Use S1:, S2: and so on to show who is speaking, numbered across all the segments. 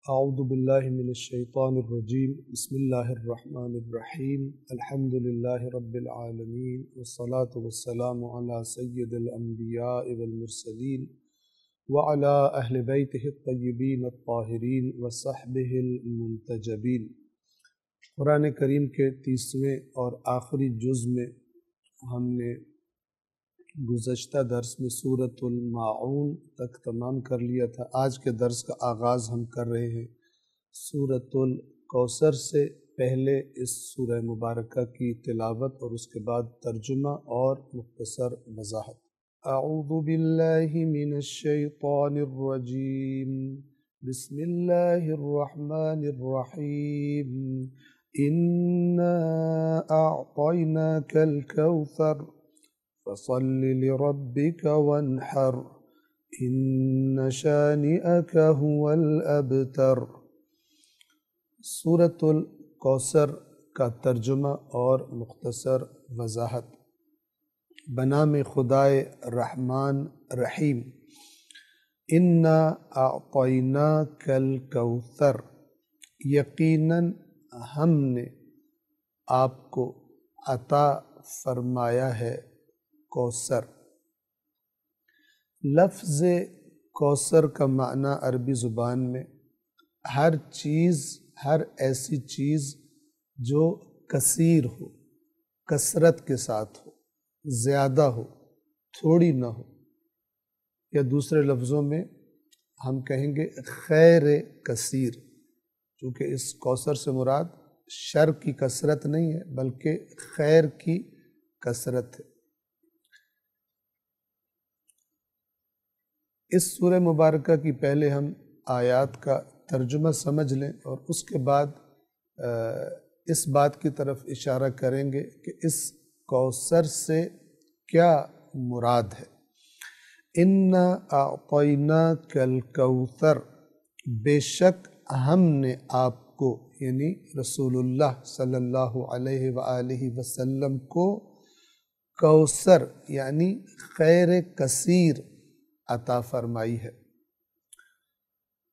S1: اعوذ باللہ من الشیطان الرجیم بسم اللہ الرحمن الرحیم الحمد للہ رب العالمین والصلاة والسلام علی سید الانبیاء والمرسلین وعلی اہل بیتہ الطیبین الطاہرین وصحبہ المنتجبین۔ قرآن کریم کے 30ویں اور آخری جز میں ہم نے گزشتہ درس میں سورۃ الماعون تک تمام کر لیا تھا۔ آج کے درس کا آغاز ہم کر رہے ہیں سورۃ الکوثر سے۔ پہلے اس سورہ مبارکہ کی تلاوت اور اس کے بعد ترجمہ اور مختصر وضاحت۔ اعوذ باللہ من الشیطان الرجیم بسم اللہ الرحمن الرحیم انا اعطیناک الکوثر فصل لربك وانحر ان شانئك هو الابتر۔ سورۃ الکوثر کا ترجمہ اور مختصر وضاحت۔ بنام خدائے رحمان رحیم۔ انا اعطیناک الکوثر، یقیناً ہم نے آپ کو عطا فرمایا ہے کوثر۔ لفظ کوثر کا معنی عربی زبان میں ہر چیز، ہر ایسی چیز جو کثیر ہو، کثرت کے ساتھ ہو، زیادہ ہو، تھوڑی نہ ہو، یا دوسرے لفظوں میں ہم کہیں گے خیر کثیر، چونکہ اس کوثر سے مراد شر کی کثرت نہیں ہے بلکہ خیر کی کثرت ہے۔ اس سورہ مبارکہ کی پہلے ہم آیات کا ترجمہ سمجھ لیں اور اس کے بعد اس بات کی طرف اشارہ کریں گے کہ اس کوثر سے کیا مراد ہے۔ انا اعطیناک الکوثر، بے شک ہم نے آپ کو یعنی رسول اللہ صلی اللہ علیہ وآلہ وسلم کو کوثر یعنی خیر کثیر عطا فرمائی ہے۔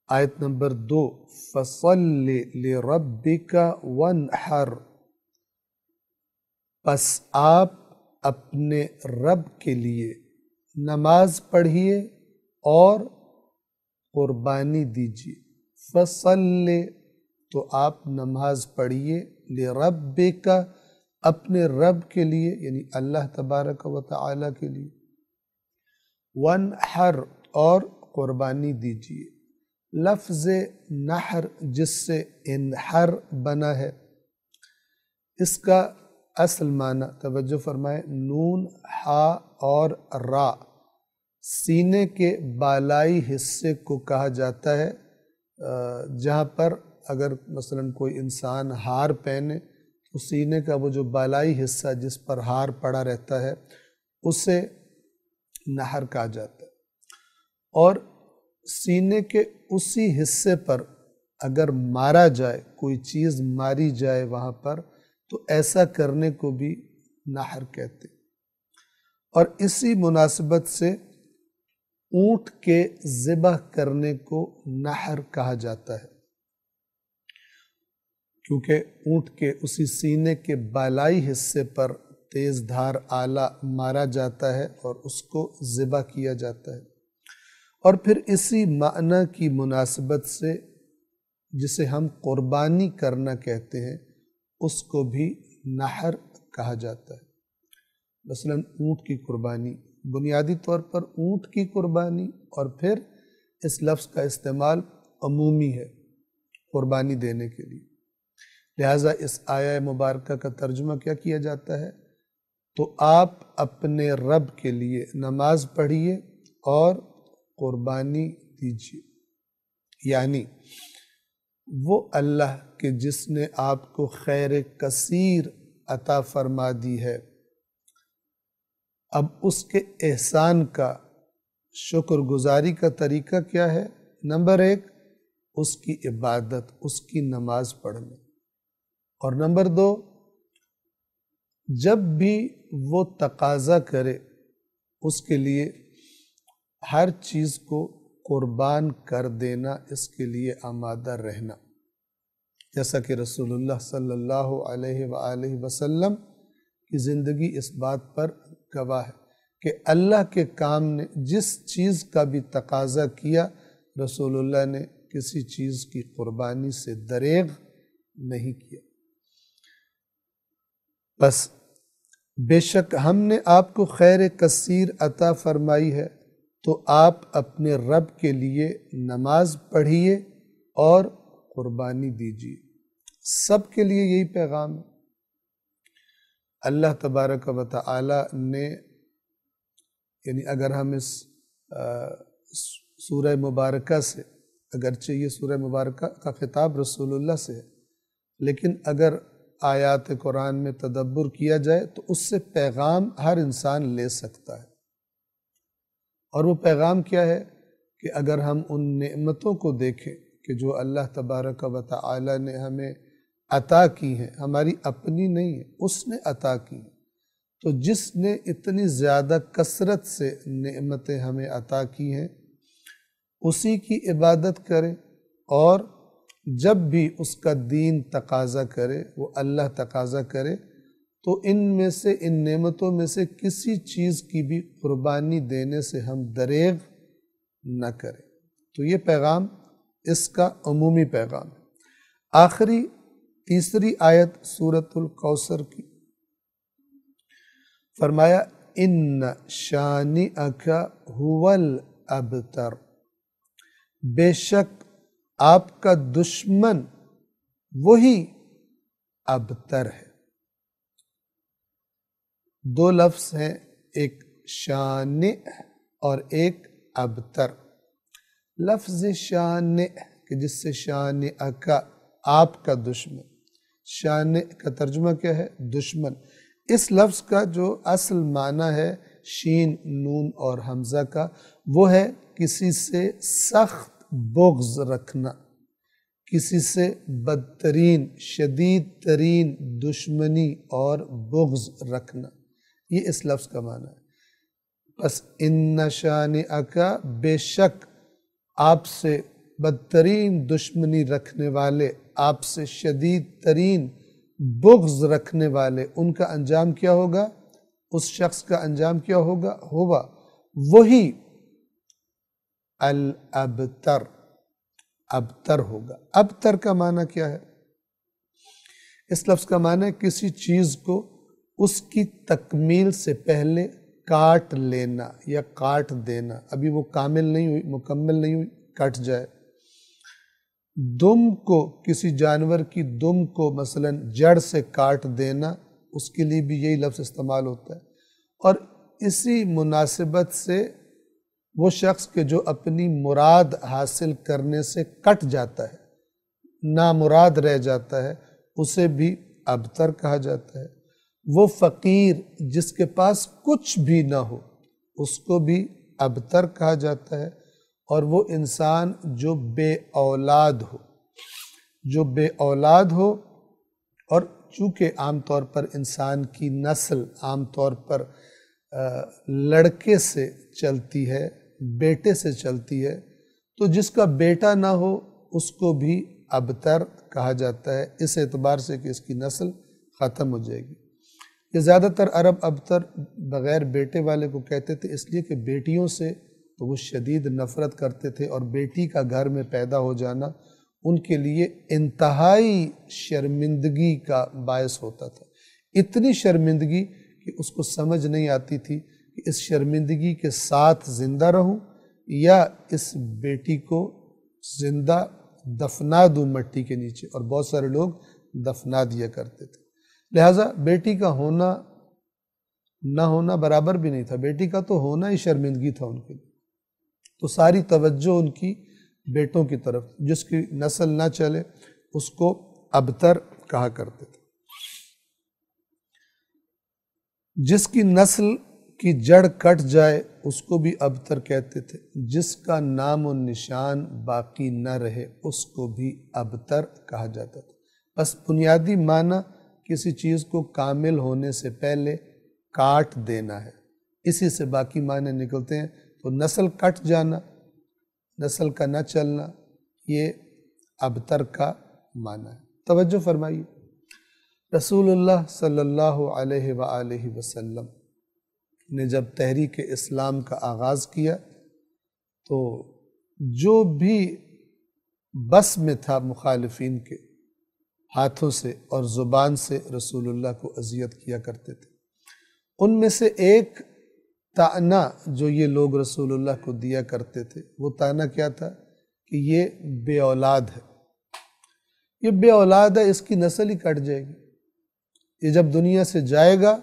S1: آیت نمبر 2، فصل لربک وانحر، پس آپ اپنے رب کے لیے نماز پڑھیے اور قربانی دیجیے۔ فصل تو آپ نماز پڑھیے، لربک اپنے رب کے لیے یعنی اللہ تبارک و تعالی کے لیے، وانحر اور قربانی دیجیے۔ لفظ نحر جس سے انحر بنا ہے، اس کا اصل معنی توجہ فرمائے، نون ہا اور را، سینے کے بالائی حصے کو کہا جاتا ہے۔ جہاں پر اگر مثلا کوئی انسان ہار پہنے تو سینے کا وہ جو بالائی حصہ جس پر ہار پڑا رہتا ہے اسے نحر کہا جاتا ہے، اور سینے کے اسی حصے پر اگر مارا جائے، کوئی چیز ماری جائے وہاں پر، تو ایسا کرنے کو بھی نحر کہتے ہیں۔ اور اسی مناسبت سے اونٹ کے ذبح کرنے کو نحر کہا جاتا ہے، کیونکہ اونٹ کے اسی سینے کے بالائی حصے پر تیز دھار آلہ مارا جاتا ہے اور اس کو ذبح کیا جاتا ہے۔ اور پھر اسی معنی کی مناسبت سے جسے ہم قربانی کرنا کہتے ہیں اس کو بھی نحر کہا جاتا ہے۔ مثلا اونٹ کی قربانی، بنیادی طور پر اونٹ کی قربانی، اور پھر اس لفظ کا استعمال عمومی ہے قربانی دینے کے لیے۔ لہٰذا اس آیہ مبارکہ کا ترجمہ کیا کیا جاتا ہے؟ تو آپ اپنے رب کے لیے نماز پڑھیے اور قربانی دیجیے، یعنی وہ اللہ کہ جس نے آپ کو خیر کثیر عطا فرما دی ہے، اب اس کے احسان کا شکر گزاری کا طریقہ کیا ہے؟ نمبر 1، اس کی عبادت، اس کی نماز پڑھنا، اور نمبر 2، جب بھی وہ تقاضا کرے اس کے لیے ہر چیز کو قربان کر دینا، اس کے لیے آمادہ رہنا، جیسا کہ رسول اللہ صلی اللہ علیہ وآلہ وسلم کی زندگی اس بات پر گواہ ہے کہ اللہ کے کام نے جس چیز کا بھی تقاضا کیا، رسول اللہ نے کسی چیز کی قربانی سے دریغ نہیں کیا۔ بس بے شک ہم نے آپ کو خیر کثیر عطا فرمائی ہے، تو آپ اپنے رب کے لیے نماز پڑھیے اور قربانی دیجیے۔ سب کے لیے یہی پیغام ہے۔ اللہ تبارک و تعالی نے، یعنی اگر ہم اس سورہ مبارکہ سے، اگرچہ یہ سورہ مبارکہ کا خطاب رسول اللہ سے ہے، لیکن اگر آیات قرآن میں تدبر کیا جائے تو اس سے پیغام ہر انسان لے سکتا ہے۔ اور وہ پیغام کیا ہے کہ اگر ہم ان نعمتوں کو دیکھیں کہ جو اللہ تبارک و تعالی نے ہمیں عطا کی ہیں، ہماری اپنی نہیں ہے، اس نے عطا کی ہیں، تو جس نے اتنی زیادہ کثرت سے نعمتیں ہمیں عطا کی ہیں، اسی کی عبادت کریں، اور جب بھی اس کا دین تقاضا کرے، وہ اللہ تقاضا کرے، تو ان میں سے، ان نعمتوں میں سے کسی چیز کی بھی قربانی دینے سے ہم دریغ نہ کریں۔ تو یہ پیغام اس کا عمومی پیغام ہے۔ آخری تیسری آیت سورۃ الکوثر کی، فرمایا ان شانئک ھو الابتر، بے شک آپ کا دشمن وہی ابتر ہے۔ دو لفظ ہیں، ایک شانئ اور ایک ابتر۔ لفظ شانئ کہ جس سے شانئک آپ کا دشمن، شانئ کا ترجمہ کیا ہے؟ دشمن۔ اس لفظ کا جو اصل معنی ہے شین، نون اور حمزہ کا، وہ ہے کسی سے سخت بغض رکھنا، کسی سے بدترین، شدید ترین دشمنی اور بغض رکھنا، یہ اس لفظ کا معنی ہے۔ بس ان شانئک، بے شک آپ سے بدترین دشمنی رکھنے والے، آپ سے شدید ترین بغض رکھنے والے، ان کا انجام کیا ہوگا؟ اس شخص کا انجام کیا ہوگا؟ وہی الابتر، ابتر ہوگا۔ ابتر کا معنی کیا ہے؟ اس لفظ کا معنی ہے کسی چیز کو اس کی تکمیل سے پہلے کاٹ لینا یا کاٹ دینا، ابھی وہ کامل نہیں ہوئی، مکمل نہیں ہوئی، کٹ جائے۔ دم کو، کسی جانور کی دم کو مثلا جڑ سے کاٹ دینا، اس کے لیے بھی یہی لفظ استعمال ہوتا ہے۔ اور اسی مناسبت سے وہ شخص کہ جو اپنی مراد حاصل کرنے سے کٹ جاتا ہے، نامراد رہ جاتا ہے، اسے بھی ابتر کہا جاتا ہے۔ وہ فقیر جس کے پاس کچھ بھی نہ ہو، اس کو بھی ابتر کہا جاتا ہے۔ اور وہ انسان جو بے اولاد ہو، جو بے اولاد ہو، اور چونکہ عام طور پر انسان کی نسل عام طور پر لڑکے سے چلتی ہے، بیٹے سے چلتی ہے، تو جس کا بیٹا نہ ہو اس کو بھی ابتر کہا جاتا ہے، اس اعتبار سے کہ اس کی نسل ختم ہو جائے گی۔ یہ زیادہ تر عرب ابتر بغیر بیٹے والے کو کہتے تھے، اس لیے کہ بیٹیوں سے تو وہ شدید نفرت کرتے تھے، اور بیٹی کا گھر میں پیدا ہو جانا ان کے لیے انتہائی شرمندگی کا باعث ہوتا تھا۔ اتنی شرمندگی کہ اس کو سمجھ نہیں آتی تھی کہ اس شرمندگی کے ساتھ زندہ رہوں یا اس بیٹی کو زندہ دفنا دوں مٹی کے نیچے، اور بہت سارے لوگ دفنا دیا کرتے تھے۔ لہٰذا بیٹی کا ہونا نہ ہونا برابر بھی نہیں تھا، بیٹی کا تو ہونا ہی شرمندگی تھا ان کے لیے۔ تو ساری توجہ ان کی بیٹوں کی طرف، جس کی نسل نہ چلے اس کو ابتر کہا کرتے تھے۔ جس کی نسل کی جڑ کٹ جائے اس کو بھی ابتر کہتے تھے، جس کا نام و نشان باقی نہ رہے اس کو بھی ابتر کہا جاتا تھا۔ بس بنیادی معنی کسی چیز کو کامل ہونے سے پہلے کاٹ دینا ہے، اسی سے باقی معنی نکلتے ہیں۔ تو نسل کٹ جانا نسل کا نہ چلنا، یہ ابتر کا معنی ہے۔ توجہ فرمائیے، رسول اللہ صلی اللہ علیہ وآلہ وسلم نے جب تحریک اسلام کا آغاز کیا تو جو بھی بس میں تھا مخالفین کے، ہاتھوں سے اور زبان سے رسول اللہ کو اذیت کیا کرتے تھے۔ ان میں سے ایک طعنہ جو یہ لوگ رسول اللہ کو دیا کرتے تھے، وہ طعنہ کیا تھا کہ یہ بے اولاد ہے، یہ بے اولاد ہے، اس کی نسل ہی کٹ جائے گی، یہ جب دنیا سے جائے گا۔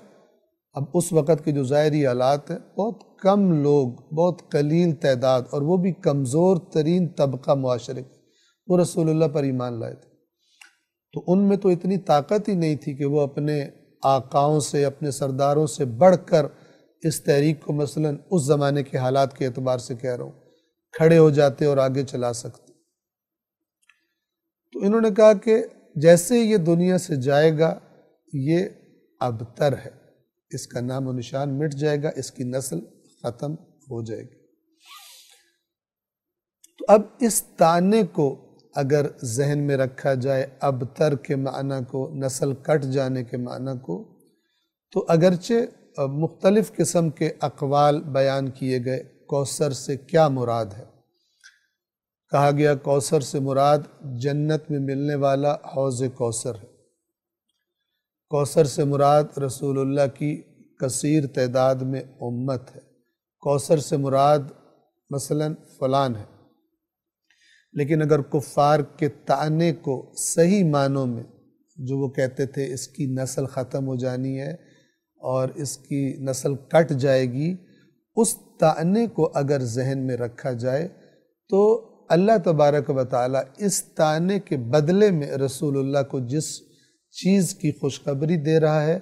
S1: اب اس وقت کے جو ظاہری حالات ہیں، بہت کم لوگ، بہت قلیل تعداد، اور وہ بھی کمزور ترین طبقہ معاشرے کا، وہ رسول اللہ پر ایمان لائے تھے۔ تو ان میں تو اتنی طاقت ہی نہیں تھی کہ وہ اپنے آقاؤں سے، اپنے سرداروں سے بڑھ کر اس تحریک کو مثلاً اس زمانے کے حالات کے اعتبار سے کہہ رہا ہوں کھڑے ہو جاتے اور آگے چلا سکتے۔ تو انہوں نے کہا کہ جیسے یہ دنیا سے جائے گا یہ ابتر ہے، اس کا نام و نشان مٹ جائے گا، اس کی نسل ختم ہو جائے گی۔ تو اب اس طعنے کو اگر ذہن میں رکھا جائے، ابتر کے معنی کو، نسل کٹ جانے کے معنی کو، تو اگرچہ مختلف قسم کے اقوال بیان کیے گئے کوثر سے کیا مراد ہے۔ کہا گیا کوثر سے مراد جنت میں ملنے والا حوض کوثر ہے، کوثر سے مراد رسول اللہ کی کثیر تعداد میں امت ہے، کوثر سے مراد مثلاً فلان ہے۔ لیکن اگر کفار کے طعنے کو صحیح معنوں میں، جو وہ کہتے تھے اس کی نسل ختم ہو جانی ہے اور اس کی نسل کٹ جائے گی، اس طعنے کو اگر ذہن میں رکھا جائے تو اللہ تبارک و تعالیٰ اس طعنے کے بدلے میں رسول اللہ کو جس چیز کی خوشخبری دے رہا ہے،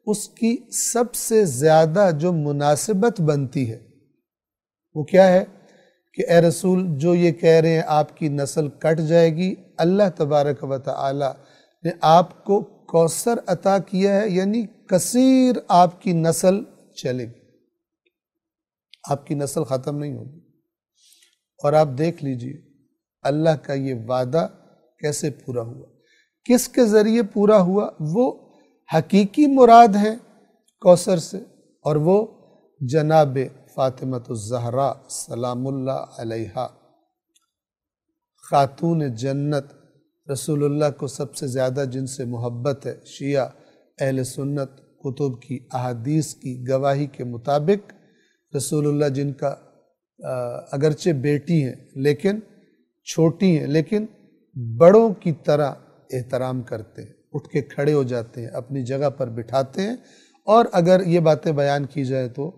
S1: اس کی سب سے زیادہ جو مناسبت بنتی ہے وہ کیا ہے کہ اے رسول جو یہ کہہ رہے ہیں آپ کی نسل کٹ جائے گی، اللہ تبارک و تعالیٰ نے آپ کو کوثر عطا کیا ہے، یعنی کثیر آپ کی نسل چلے گی، آپ کی نسل ختم نہیں ہوگی۔ اور آپ دیکھ لیجئے اللہ کا یہ وعدہ کیسے پورا ہوا، کس کے ذریعے پورا ہوا؟ وہ حقیقی مراد ہے کوثر سے، اور وہ جناب فاطمۃ الزہرا سلام اللہ علیہا، خاتون جنت، رسول اللہ کو سب سے زیادہ جن سے محبت ہے۔ شیعہ اہل سنت کتب کی احادیث کی گواہی کے مطابق رسول اللہ جن کا اگرچہ بیٹی ہیں لیکن چھوٹی ہیں، لیکن بڑوں کی طرح احترام کرتے ہیں، اٹھ کے کھڑے ہو جاتے ہیں، اپنی جگہ پر بٹھاتے ہیں، اور اگر یہ باتیں بیان کی جائے تو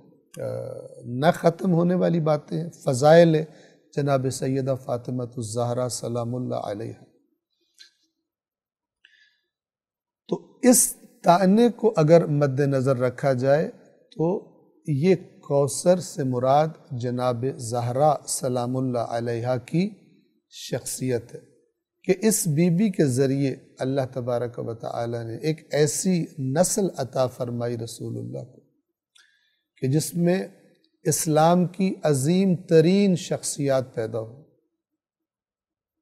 S1: نہ ختم ہونے والی باتیں ہیں۔ فضائل جناب سیدہ فاطمۃ الزہرا سلام اللہ علیہا۔ تو اس طعنے کو اگر مد نظر رکھا جائے تو یہ کوثر سے مراد جناب زہرا سلام اللہ علیہا کی شخصیت ہے کہ اس بی بی کے ذریعے اللہ تبارک و تعالی نے ایک ایسی نسل عطا فرمائی رسول اللہ کو کہ جس میں اسلام کی عظیم ترین شخصیات پیدا ہو،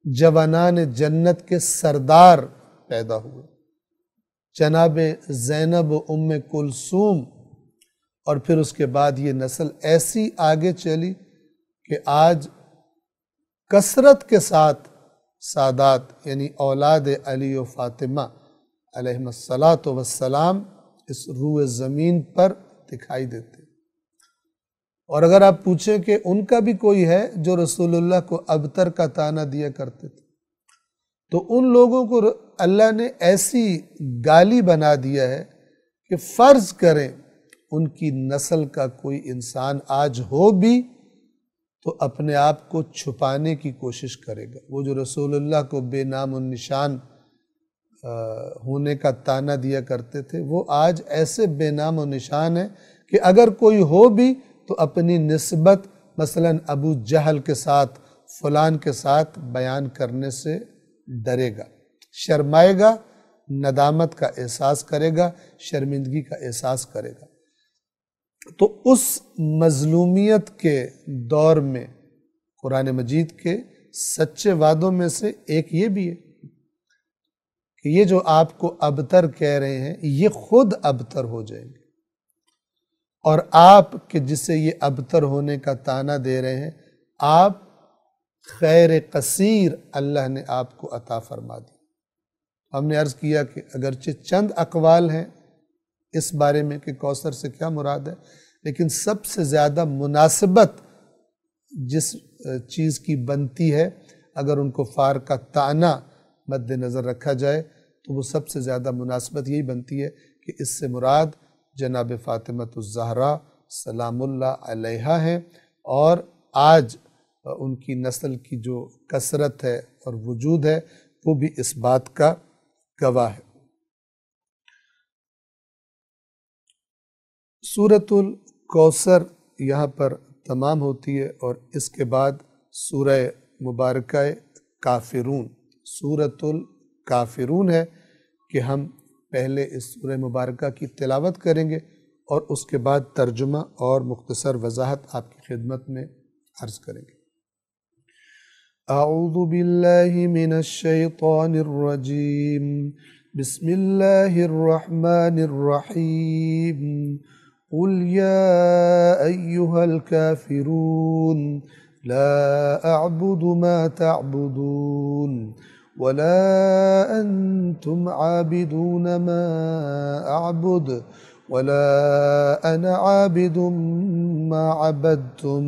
S1: جوانان جنت کے سردار پیدا ہوئے، جناب زینب و ام کلثوم، اور پھر اس کے بعد یہ نسل ایسی آگے چلی کہ آج کثرت کے ساتھ سادات یعنی اولاد علی و فاطمہ علیہم السلام اس روح زمین پر دکھائی دیتے۔ اور اگر آپ پوچھیں کہ ان کا بھی کوئی ہے جو رسول اللہ کو ابتر کا طعنہ دیا کرتے تھے، تو ان لوگوں کو اللہ نے ایسی گالی بنا دیا ہے کہ فرض کریں ان کی نسل کا کوئی انسان آج ہو بھی تو اپنے آپ کو چھپانے کی کوشش کرے گا۔ وہ جو رسول اللہ کو بے نام و نشان ہونے کا طعنہ دیا کرتے تھے، وہ آج ایسے بے نام و نشان ہیں کہ اگر کوئی ہو بھی تو اپنی نسبت مثلا ابو جہل کے ساتھ، فلان کے ساتھ بیان کرنے سے ڈرے گا، شرمائے گا، ندامت کا احساس کرے گا، شرمندگی کا احساس کرے گا۔ تو اس مظلومیت کے دور میں قرآن مجید کے سچے وعدوں میں سے ایک یہ بھی ہے کہ یہ جو آپ کو ابتر کہہ رہے ہیں یہ خود ابتر ہو جائیں گے، اور آپ کہ جسے یہ ابتر ہونے کا طعنہ دے رہے ہیں، آپ خیر قصیر اللہ نے آپ کو عطا فرما دی۔ ہم نے عرض کیا کہ اگرچہ چند اقوال ہیں اس بارے میں کہ کوثر سے کیا مراد ہے، لیکن سب سے زیادہ مناسبت جس چیز کی بنتی ہے، اگر ان کفار کا طعنہ مد نظر رکھا جائے تو وہ سب سے زیادہ مناسبت یہی بنتی ہے کہ اس سے مراد جناب فاطمۃ الزہرا سلام اللہ علیہا ہیں، اور آج ان کی نسل کی جو کثرت ہے اور وجود ہے وہ بھی اس بات کا گواہ ہے۔ سورۃ الکوثر یہاں پر تمام ہوتی ہے، اور اس کے بعد سورہ مبارکہ کافرون، سورۃ الکافرون ہے کہ ہم پہلے اس سورہ مبارکہ کی تلاوت کریں گے اور اس کے بعد ترجمہ اور مختصر وضاحت آپ کی خدمت میں عرض کریں گے۔ اعوذ باللہ من الشیطان الرجیم، بسم اللہ الرحمن الرحیم، قل یا ایہا الکافرون لا اعبد ما تعبدون ولا انتم عابدون ما اعبد ولا انا عابد ما عبدتم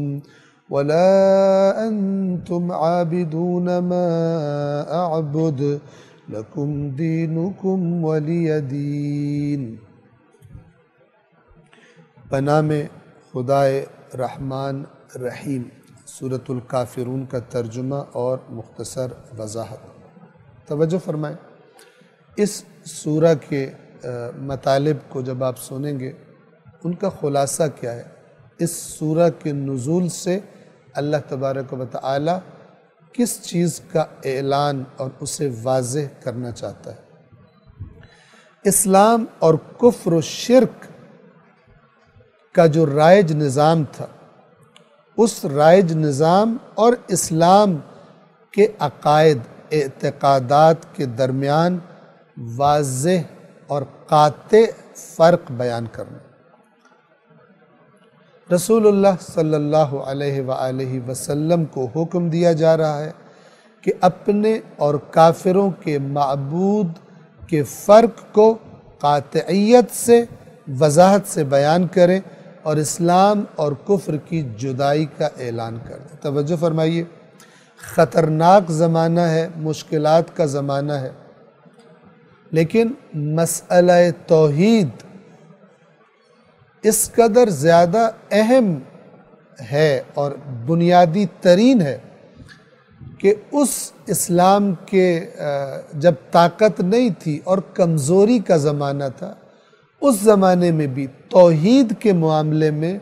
S1: ولا انتم عابدون ما اعبد لکم دینکم ولی دین۔ پناہ میں خدائے رحمان رحیم۔ سورۃ الکافرون کا ترجمہ اور مختصر وضاحت۔ توجہ فرمائیں، اس سورہ کے مطالب کو جب آپ سنیں گے ان کا خلاصہ کیا ہے، اس سورہ کے نزول سے اللہ تبارک و تعالی کس چیز کا اعلان اور اسے واضح کرنا چاہتا ہے۔ اسلام اور کفر و شرک کا جو رائج نظام تھا، اس رائج نظام اور اسلام کے عقائد اعتقادات کے درمیان واضح اور قاطع فرق بیان کرنا۔ رسول اللہ صلی اللہ علیہ وآلہ وسلم کو حکم دیا جا رہا ہے کہ اپنے اور کافروں کے معبود کے فرق کو قاطعیت سے، وضاحت سے بیان کریں اور اسلام اور کفر کی جدائی کا اعلان کریں۔ توجہ فرمائیے، خطرناک زمانہ ہے، مشکلات کا زمانہ ہے، لیکن مسئلہ توحید اس قدر زیادہ اہم ہے اور بنیادی ترین ہے کہ اس اسلام کے جب طاقت نہیں تھی اور کمزوری کا زمانہ تھا، اس زمانے میں بھی توحید کے معاملے میں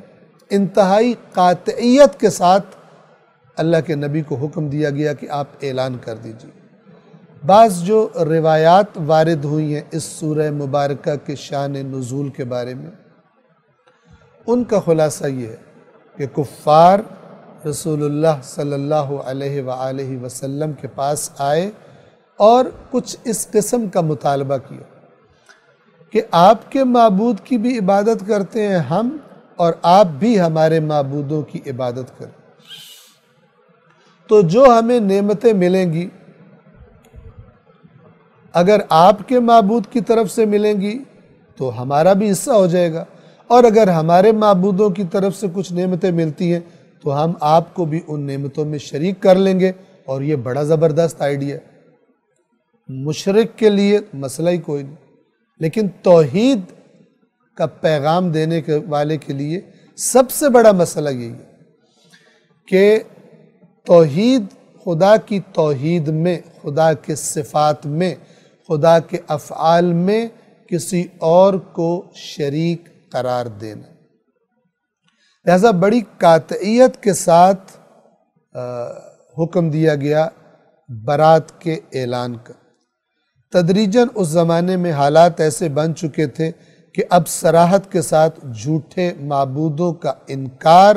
S1: انتہائی قاطعیت کے ساتھ اللہ کے نبی کو حکم دیا گیا کہ آپ اعلان کر دیجئے۔ بعض جو روایات وارد ہوئی ہیں اس سورہ مبارکہ کے شان نزول کے بارے میں، ان کا خلاصہ یہ ہے کہ کفار رسول اللہ صلی اللہ علیہ وآلہ وسلم کے پاس آئے اور کچھ اس قسم کا مطالبہ کیا کہ آپ کے معبود کی بھی عبادت کرتے ہیں ہم، اور آپ بھی ہمارے معبودوں کی عبادت کریں، تو جو ہمیں نعمتیں ملیں گی اگر آپ کے معبود کی طرف سے ملیں گی تو ہمارا بھی حصہ ہو جائے گا، اور اگر ہمارے معبودوں کی طرف سے کچھ نعمتیں ملتی ہیں تو ہم آپ کو بھی ان نعمتوں میں شریک کر لیں گے۔ اور یہ بڑا زبردست آئیڈیا ہے، مشرک کے لیے مسئلہ ہی کوئی نہیں، لیکن توحید کا پیغام دینے کے والے کے لیے سب سے بڑا مسئلہ یہی ہے کہ توحید، خدا کی توحید میں، خدا کے صفات میں، خدا کے افعال میں کسی اور کو شریک قرار دینا۔ لہذا بڑی قاطعیت کے ساتھ حکم دیا گیا برات کے اعلان کا۔ تدریجاً اس زمانے میں حالات ایسے بن چکے تھے کہ اب صراحت کے ساتھ جھوٹے معبودوں کا انکار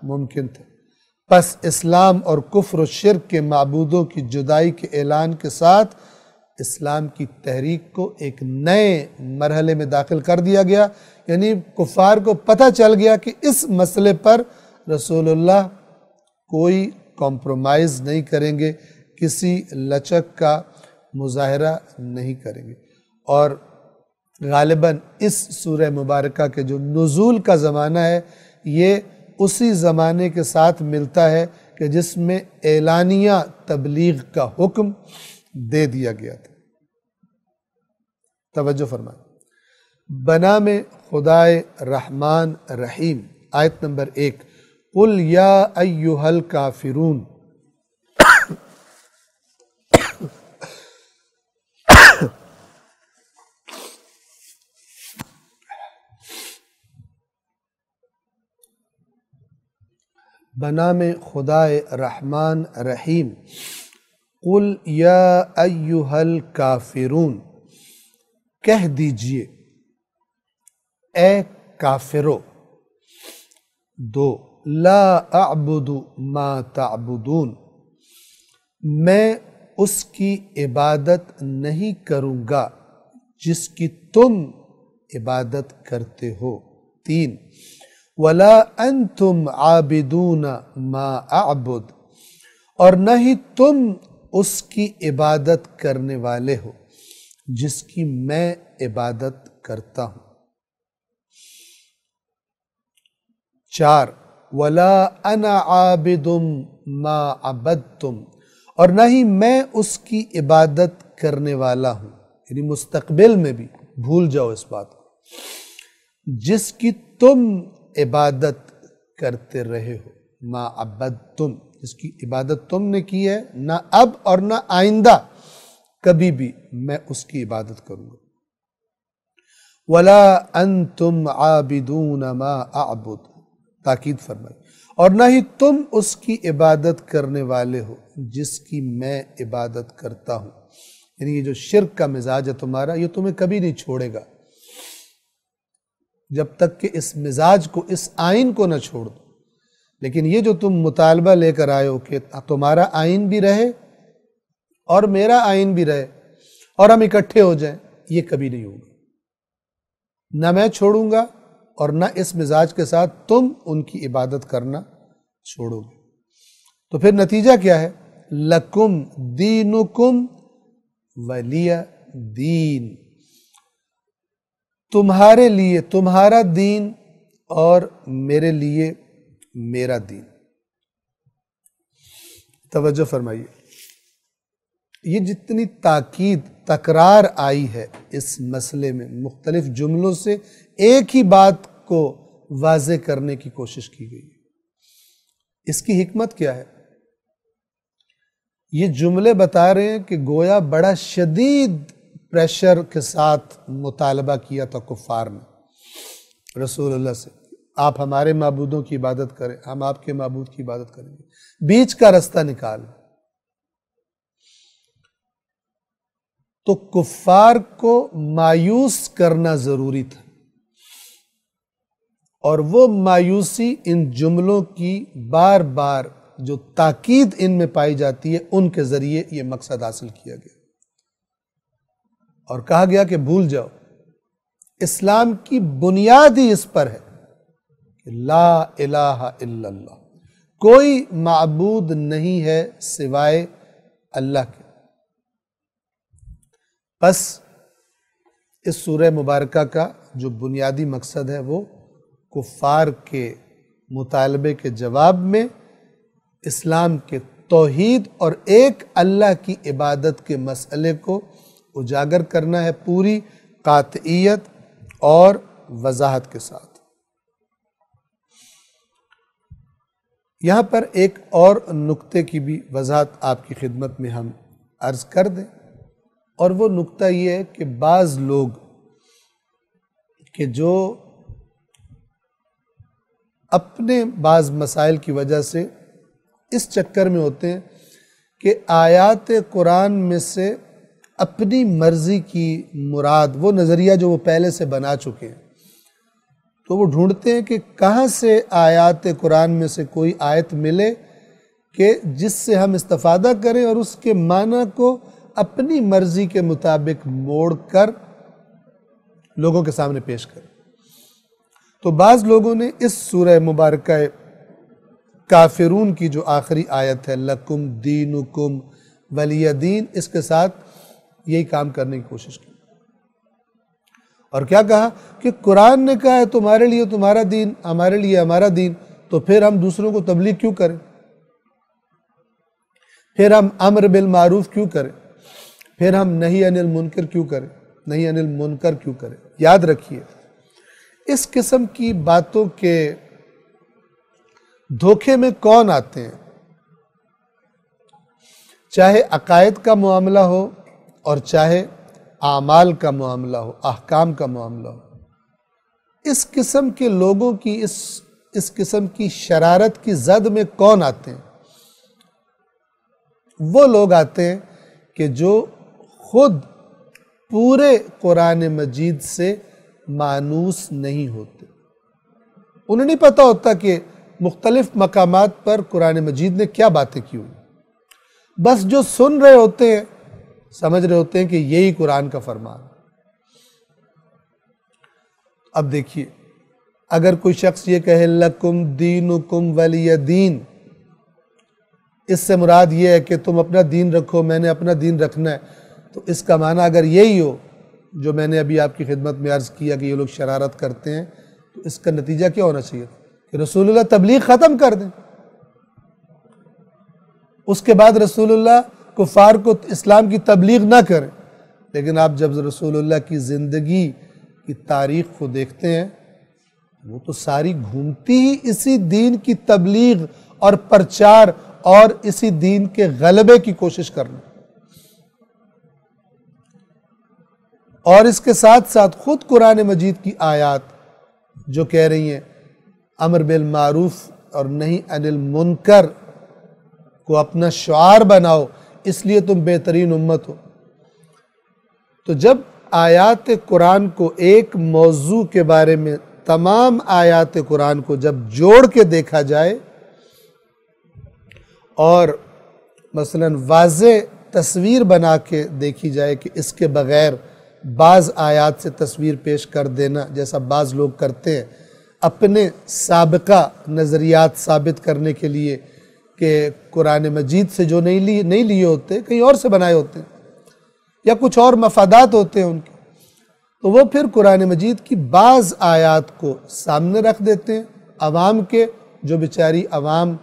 S1: ممکن تھا۔ پس اسلام اور کفر و شرک کے معبودوں کی جدائی کے اعلان کے ساتھ اسلام کی تحریک کو ایک نئے مرحلے میں داخل کر دیا گیا، یعنی کفار کو پتہ چل گیا کہ اس مسئلے پر رسول اللہ کوئی کمپرومائز نہیں کریں گے، کسی لچک کا مظاہرہ نہیں کریں گے۔ اور غالباً اس سورہ مبارکہ کے جو نزول کا زمانہ ہے یہ اسی زمانے کے ساتھ ملتا ہے کہ جس میں اعلانیہ تبلیغ کا حکم دے دیا گیا تھا۔ توجہ فرمائیں۔ بنام خدائے رحمان رحیم، آیت نمبر 1، قل یا ایہا الکافرون، بنام خدائے رحمان رحیم، قل یا ایہا الکافرون، کہہ دیجئے اے کافرو، دو، لا اعبد ما تعبدون، میں اس کی عبادت نہیں کروں گا جس کی تم عبادت کرتے ہو۔ 3، ولا انتم عابدون ما اعبد، اور نہ ہی تم اس کی عبادت کرنے والے ہو جس کی میں عبادت کرتا ہوں۔ 4، ولا انا عابد ما عبدتم، اور نہ ہی میں اس کی عبادت کرنے والا ہوں، یعنی مستقبل میں بھی بھول جاؤ اس بات کو، جس کی تم عبادت کرتے رہے ہو، ما عبدتم، جس کی عبادت تم نے کی ہے، نہ اب اور نہ آئندہ کبھی بھی میں اس کی عبادت کروں گا۔ ولا انتم عابدون ما اعبد، تاکید فرمائی، اور نہ ہی تم اس کی عبادت کرنے والے ہو جس کی میں عبادت کرتا ہوں، یعنی یہ جو شرک کا مزاج ہے تمہارا یہ تمہیں کبھی نہیں چھوڑے گا جب تک کہ اس مزاج کو، اس آئین کو نہ چھوڑ دو۔ لیکن یہ جو تم مطالبہ لے کر آئے ہو کہ تمہارا آئین بھی رہے اور میرا آئین بھی رہے اور ہم اکٹھے ہو جائیں، یہ کبھی نہیں ہوگا، نہ میں چھوڑوں گا اور نہ اس مزاج کے ساتھ تم ان کی عبادت کرنا چھوڑو گے۔ تو پھر نتیجہ کیا ہے؟ لکم دینکم ولی دین، تمہارے لیے تمہارا دین اور میرے لیے میرا دین۔ توجہ فرمائیے، یہ جتنی تاکید تکرار آئی ہے اس مسئلے میں، مختلف جملوں سے ایک ہی بات کو واضح کرنے کی کوشش کی گئی ہے۔ اس کی حکمت کیا ہے؟ یہ جملے بتا رہے ہیں کہ گویا بڑا شدید پریشر کے ساتھ مطالبہ کیا تھا کفار نے رسول اللہ سے، آپ ہمارے معبودوں کی عبادت کریں، ہم آپ کے معبود کی عبادت کریں گے، بیچ کا رستہ نکال۔ تو کفار کو مایوس کرنا ضروری تھا، اور وہ مایوسی ان جملوں کی بار بار جو تاکید ان میں پائی جاتی ہے ان کے ذریعے یہ مقصد حاصل کیا گیا، اور کہا گیا کہ بھول جاؤ، اسلام کی بنیاد ہی اس پر ہے کہ لا الہ الا اللہ، کوئی معبود نہیں ہے سوائے اللہ کے۔ بس اس سورہ مبارکہ کا جو بنیادی مقصد ہے وہ کفار کے مطالبے کے جواب میں اسلام کے توحید اور ایک اللہ کی عبادت کے مسئلے کو اجاگر کرنا ہے، پوری قاطعیت اور وضاحت کے ساتھ۔ یہاں پر ایک اور نقطے کی بھی وضاحت آپ کی خدمت میں ہم عرض کر دیں، اور وہ نقطہ یہ ہے کہ بعض لوگ کہ جو اپنے بعض مسائل کی وجہ سے اس چکر میں ہوتے ہیں کہ آیات قرآن میں سے اپنی مرضی کی مراد، وہ نظریہ جو وہ پہلے سے بنا چکے ہیں، تو وہ ڈھونڈتے ہیں کہ کہاں سے آیات قرآن میں سے کوئی آیت ملے کہ جس سے ہم استفادہ کریں اور اس کے معنی کو اپنی مرضی کے مطابق موڑ کر لوگوں کے سامنے پیش کریں۔ تو بعض لوگوں نے اس سورہ مبارکہ کافرون کی جو آخری آیت ہے لکم دینکم ولی دین، اس کے ساتھ یہی کام کرنے کی کوشش کی اور کیا کہا کہ قرآن نے کہا ہے تمہارے لیے تمہارا دین، ہمارے لیے ہمارا دین، تو پھر ہم دوسروں کو تبلیغ کیوں کریں، پھر ہم امر بالمعروف کیوں کریں، پھر ہم نہی عن المنکر کیوں کریں، نہی عن المنکر کیوں کریں۔ یاد رکھیے اس قسم کی باتوں کے دھوکے میں کون آتے ہیں، چاہے عقائد کا معاملہ ہو اور چاہے اعمال کا معاملہ ہو، احکام کا معاملہ ہو، اس قسم کے لوگوں کی اس قسم کی شرارت کی زد میں کون آتے ہیں؟ وہ لوگ آتے ہیں کہ جو خود پورے قرآن مجید سے مانوس نہیں ہوتے، انہیں نہیں پتہ ہوتا کہ مختلف مقامات پر قرآن مجید نے کیا باتیں کی ہوئی، بس جو سن رہے ہوتے ہیں سمجھ رہے ہوتے ہیں کہ یہی قرآن کا فرمان۔ اب دیکھیے اگر کوئی شخص یہ کہے لکم دینکم ولی دین، اس سے مراد یہ ہے کہ تم اپنا دین رکھو میں نے اپنا دین رکھنا ہے، تو اس کا معنی اگر یہی ہو جو میں نے ابھی آپ کی خدمت میں عرض کیا کہ یہ لوگ شرارت کرتے ہیں، تو اس کا نتیجہ کیا ہونا چاہیے کہ رسول اللہ تبلیغ ختم کر دیں، اس کے بعد رسول اللہ کفار کو اسلام کی تبلیغ نہ کریں۔ لیکن آپ جب رسول اللہ کی زندگی کی تاریخ کو دیکھتے ہیں وہ تو ساری گھومتی ہی اسی دین کی تبلیغ اور پرچار اور اسی دین کے غلبے کی کوشش کرنا، اور اس کے ساتھ ساتھ خود قرآن مجید کی آیات جو کہہ رہی ہیں امر بالمعروف اور نہی عن المنکر کو اپنا شعار بناؤ، اس لیے تم بہترین امت ہو۔ تو جب آیات قرآن کو ایک موضوع کے بارے میں تمام آیات قرآن کو جب جوڑ کے دیکھا جائے اور مثلا واضح تصویر بنا کے دیکھی جائے کہ اس کے بغیر بعض آیات سے تصویر پیش کر دینا جیسا بعض لوگ کرتے ہیں اپنے سابقہ نظریات ثابت کرنے کے لیے کہ قرآن مجید سے جو نہیں لیے ہوتے کہیں اور سے بنائے ہوتے ہیں یا کچھ اور مفادات ہوتے ہیں ان کے، تو وہ پھر قرآن مجید کی بعض آیات کو سامنے رکھ دیتے ہیں عوام کے، جو بیچاری عوام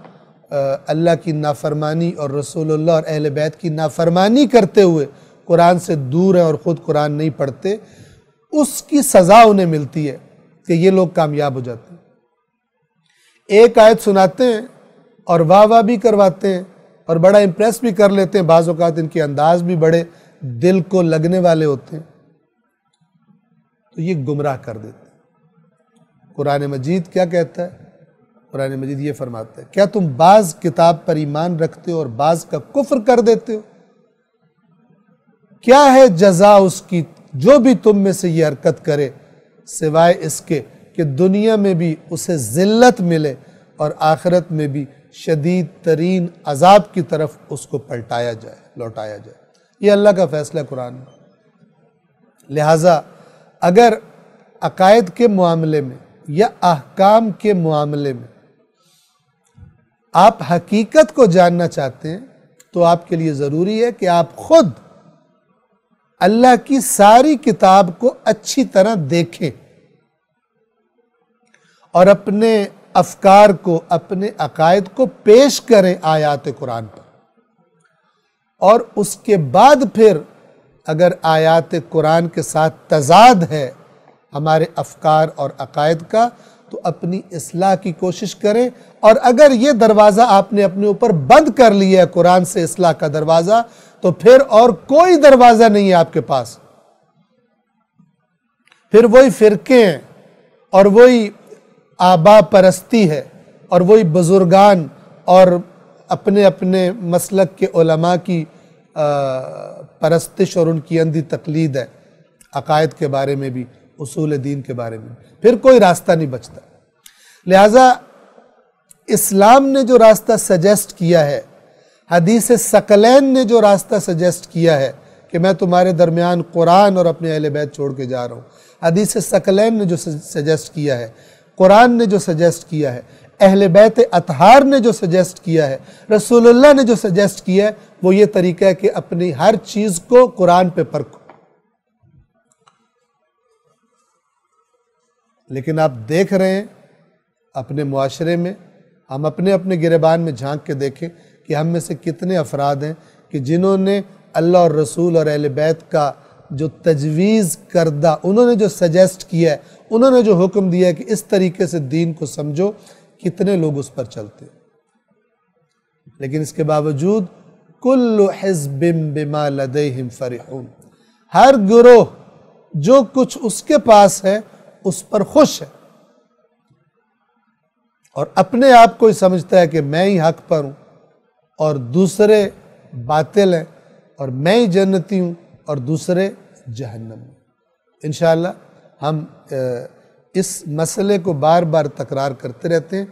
S1: اللہ کی نافرمانی اور رسول اللہ اور اہل بیت کی نافرمانی کرتے ہوئے قرآن سے دور ہیں اور خود قرآن نہیں پڑھتے، اس کی سزا انہیں ملتی ہے کہ یہ لوگ کامیاب ہو جاتے ہیں۔ ایک آیت سناتے ہیں اور واہ بھی کرواتے ہیں اور بڑا امپریس بھی کر لیتے ہیں، بعض اوقات ان کے انداز بھی بڑے دل کو لگنے والے ہوتے ہیں، تو یہ گمراہ کر دیتے ہیں۔ قرآن مجید کیا کہتا ہے؟ قرآن مجید یہ فرماتا ہے کیا تم بعض کتاب پر ایمان رکھتے ہو اور بعض کا کفر کر دیتے ہو؟ کیا ہے جزا اس کی جو بھی تم میں سے یہ حرکت کرے، سوائے اس کے کہ دنیا میں بھی اسے ذلت ملے اور آخرت میں بھی شدید ترین عذاب کی طرف اس کو پلٹایا جائے، لوٹایا جائے۔ یہ اللہ کا فیصلہ قرآن میں۔ لہٰذا اگر عقائد کے معاملے میں یا احکام کے معاملے میں آپ حقیقت کو جاننا چاہتے ہیں تو آپ کے لیے ضروری ہے کہ آپ خود اللہ کی ساری کتاب کو اچھی طرح دیکھیں اور اپنے افکار کو، اپنے عقائد کو پیش کریں آیات قرآن پر، اور اس کے بعد پھر اگر آیات قرآن کے ساتھ تضاد ہے ہمارے افکار اور عقائد کا تو اپنی اصلاح کی کوشش کریں، اور اگر یہ دروازہ آپ نے اپنے اوپر بند کر لیا ہے قرآن سے اصلاح کا دروازہ، تو پھر اور کوئی دروازہ نہیں ہے آپ کے پاس، پھر وہی فرقے ہیں اور وہی آبا پرستی ہے اور وہی بزرگان اور اپنے اپنے مسلک کے علماء کی پرستش اور ان کی اندھی تقلید ہے، عقائد کے بارے میں بھی، اصول دین کے بارے میں، پھر کوئی راستہ نہیں بچتا۔ لہٰذا اسلام نے جو راستہ سجیسٹ کیا ہے، حدیث ثقلین نے جو راستہ سجیسٹ کیا ہے کہ میں تمہارے درمیان قرآن اور اپنے اہل بیت چھوڑ کے جا رہا ہوں، حدیث ثقلین نے جو سجیسٹ کیا ہے، قرآن نے جو سجیسٹ کیا ہے، اہل بیت اطہار نے جو سجیسٹ کیا ہے، رسول اللہ نے جو سجیسٹ کیا ہے، وہ یہ طریقہ ہے کہ اپنی ہر چیز کو قرآن پہ پرکھو۔ لیکن آپ دیکھ رہے ہیں اپنے معاشرے میں، ہم اپنے اپنے گریبان میں جھانک کے دیکھیں کہ ہم میں سے کتنے افراد ہیں کہ جنہوں نے اللہ اور رسول اور اہل بیت کا جو تجویز کردہ، انہوں نے جو سجیسٹ کیا ہے، انہوں نے جو حکم دیا ہے کہ اس طریقے سے دین کو سمجھو، کتنے لوگ اس پر چلتے ہیں۔ لیکن اس کے باوجود کل حزب بما لدیہم فرحون، ہر گروہ جو کچھ اس کے پاس ہے اس پر خوش ہے اور اپنے آپ کو ہی سمجھتا ہے کہ میں ہی حق پر ہوں اور دوسرے باطل ہیں، اور میں ہی جنتی ہوں اور دوسرے جہنم میں۔ انشاءاللہ ہم اس مسئلے کو بار بار تکرار کرتے رہتے ہیں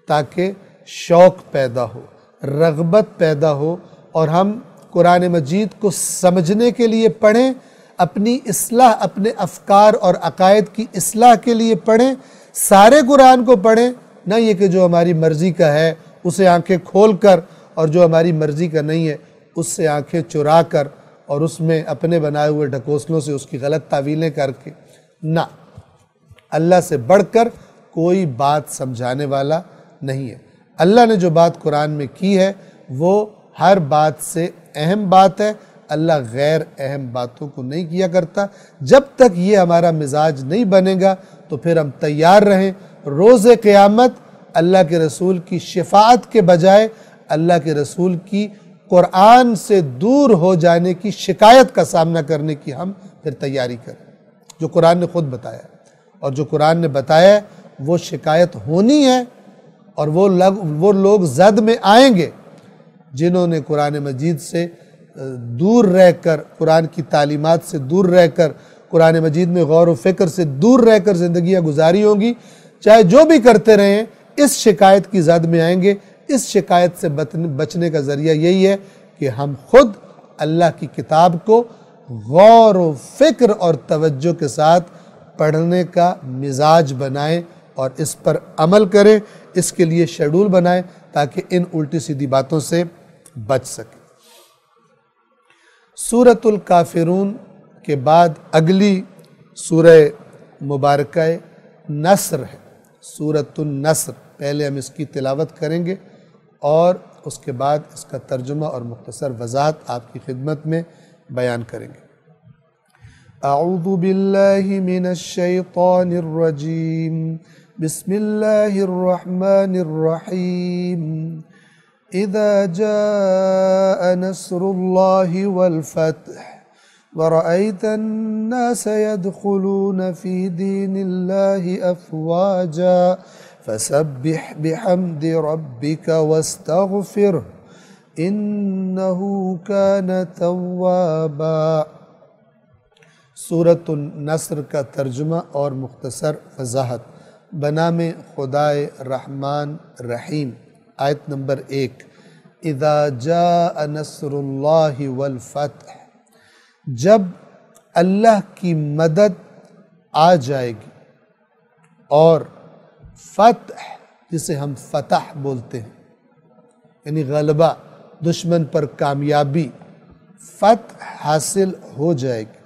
S1: تاکہ شوق پیدا ہو، رغبت پیدا ہو، اور ہم قرآن مجید کو سمجھنے کے لیے پڑھیں، اپنی اصلاح، اپنے افکار اور عقائد کی اصلاح کے لیے پڑھیں۔ سارے قرآن کو پڑھیں، نہ یہ کہ جو ہماری مرضی کا ہے اسے آنکھیں کھول کر، اور جو ہماری مرضی کا نہیں ہے اس سے آنکھیں چرا کر اور اس میں اپنے بنائے ہوئے ڈھکوسلوں سے اس کی غلط تعویلیں کر کے۔ نہ، اللہ سے بڑھ کر کوئی بات سمجھانے والا نہیں ہے۔ اللہ نے جو بات قرآن میں کی ہے وہ ہر بات سے اہم بات ہے، اللہ غیر اہم باتوں کو نہیں کیا کرتا۔ جب تک یہ ہمارا مزاج نہیں بنے گا تو پھر ہم تیار رہیں، روز قیامت اللہ کے رسول کی شفاعت کے بجائے اللہ کے رسول کی قرآن سے دور ہو جانے کی شکایت کا سامنا کرنے کی ہم پھر تیاری کریں، جو قرآن نے خود بتایا ہے۔ اور جو قرآن نے بتایا ہے وہ شکایت ہونی ہے، اور وہ لوگ زد میں آئیں گے جنہوں نے قرآن مجید سے دور رہ کر، قرآن کی تعلیمات سے دور رہ کر، قرآن مجید میں غور و فکر سے دور رہ کر زندگیاں گزاری ہوں گی، چاہے جو بھی کرتے رہیں اس شکایت کی زد میں آئیں گے۔ اس شکایت سے بچنے کا ذریعہ یہی ہے کہ ہم خود اللہ کی کتاب کو غور و فکر اور توجہ کے ساتھ پڑھنے کا مزاج بنائیں اور اس پر عمل کریں، اس کے لیے شیڈول بنائیں تاکہ ان الٹی سیدھی باتوں سے بچ سکیں۔ سورۃ الکافرون کے بعد اگلی سورہ مبارکہ نصر ہے، سورۃ النصر۔ پہلے ہم اس کی تلاوت کریں گے اور اس کے بعد اس کا ترجمہ اور مختصر وضاحت آپ کی خدمت میں بیان کریں گے۔ اعوذ باللہ من الشیطان الرجیم، بسم اللہ الرحمن الرحیم۔ اذا جاء نصر اللہ والفتح ورأيت الناس يدخلون في دين الله أفواجا فسبح بحمد ربك واستغفره إنه كان توابا۔ سورۃ النصر کا ترجمہ اور مختصر وضاحت۔ بنام خدائے رحمان رحیم۔ آیت نمبر 1، اذا جاء نصر اللہ والفتح، جب اللہ کی مدد آ جائے گی اور فتح، جسے ہم فتح بولتے ہیں، یعنی غلبہ، دشمن پر کامیابی، فتح حاصل ہو جائے گی۔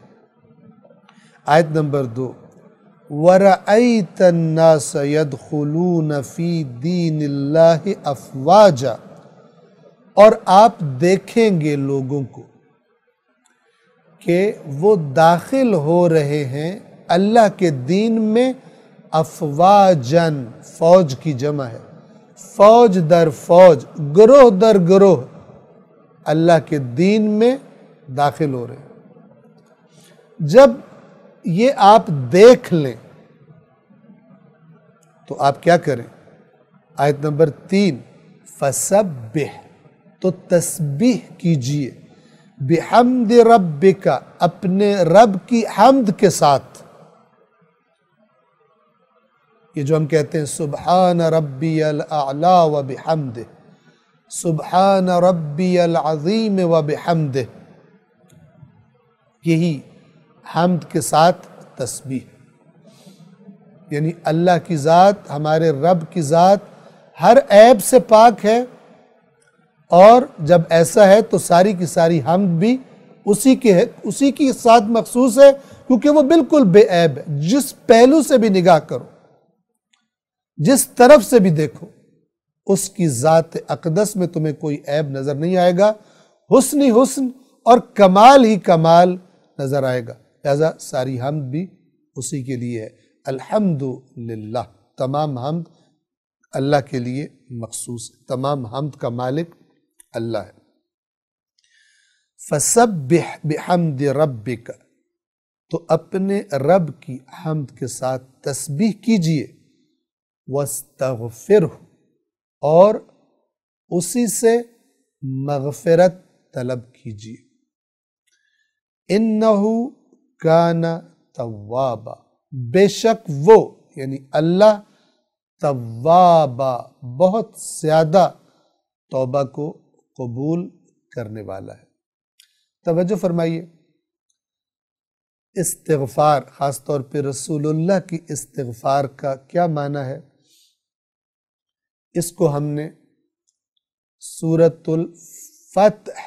S1: آیت نمبر 2، وَرَأَيْتَ النَّاسَ يَدْخُلُونَ فِي دِينِ اللَّهِ أَفْوَاجًا، اور آپ دیکھیں گے لوگوں کو کہ وہ داخل ہو رہے ہیں اللہ کے دین میں، افواجن، فوج کی جمع ہے، فوج در فوج، گروہ در گروہ اللہ کے دین میں داخل ہو رہے ہیں۔ جب یہ آپ دیکھ لیں تو آپ کیا کریں؟ آیت نمبر 3، فسبح، تو تسبیح کیجئے، بحمد ربک، اپنے رب کی حمد کے ساتھ، یہ جو ہم کہتے ہیں سبحان ربی الاعلی و بحمدہ، سبحان ربی العظیم و بحمدہ، یہی حمد کے ساتھ تسبیح، یعنی اللہ کی ذات، ہمارے رب کی ذات ہر عیب سے پاک ہے، اور جب ایسا ہے تو ساری کی ساری حمد بھی اسی کی ساتھ مخصوص ہے، کیونکہ وہ بالکل بے عیب ہے۔ جس پہلو سے بھی نگاہ کرو، جس طرف سے بھی دیکھو، اس کی ذات اقدس میں تمہیں کوئی عیب نظر نہیں آئے گا، حسن ہی حسن اور کمال ہی کمال نظر آئے گا، لہذا ساری حمد بھی اسی کے لیے ہے۔ الحمدللہ، تمام حمد اللہ کے لیے مخصوص ہے، تمام حمد کا مالک اللہ ہے۔ فَسَبِّحْ بِحَمْدِ رَبِّكَ، تو اپنے رب کی حمد کے ساتھ تسبیح کیجئے، وَاسْتَغْفِرْهُ، اور اسی سے مغفرت طلب کیجئے، إِنَّهُ كَانَ تَوَّابًا، بے شک وہ یعنی اللہ توابا، بہت زیادہ توبہ کو قبول کرنے والا ہے۔ توجہ فرمائیے، استغفار، خاص طور پہ رسول اللہ کی استغفار کا کیا معنی ہے؟ اس کو ہم نے سورۃ الفتح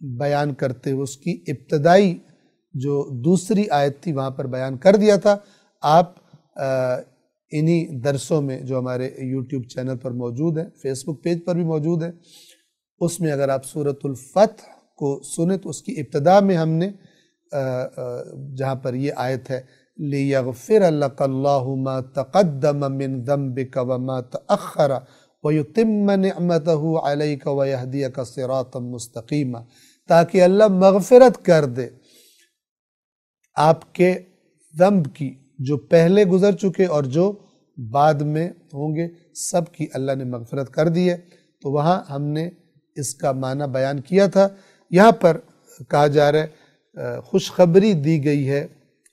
S1: بیان کرتے ہوئے اس کی ابتدائی جو دوسری آیت تھی وہاں پر بیان کر دیا تھا۔ آپ انہی درسوں میں جو ہمارے یوٹیوب چینل پر موجود ہیں، فیس بک پیج پر بھی موجود ہیں، اس میں اگر آپ سورۃ الفتح کو سنیں تو اس کی ابتدا میں ہم نے جہاں پر یہ آیت ہے لِيَغْفِرَ لَكَ اللَّهُ مَا تَقَدَّمَ مِن ذَنْبِكَ وَمَا تَأَخَّرَ وَيُتِمَّ نِعْمَتَهُ عَلَيْكَ وَيَهْدِيَكَ صِرَاطًا مُسْتَقِيمًا، تاکہ اللہ مغفرت کر دے آپ کے ذنب کی، جو پہلے گزر چکے اور جو بعد میں ہوں گے، سب کی اللہ نے مغفرت کر دی ہے۔ تو وہاں ہم نے اس کا معنی بیان کیا تھا۔ یہاں پر کہا جا رہا ہے، خوشخبری دی گئی ہے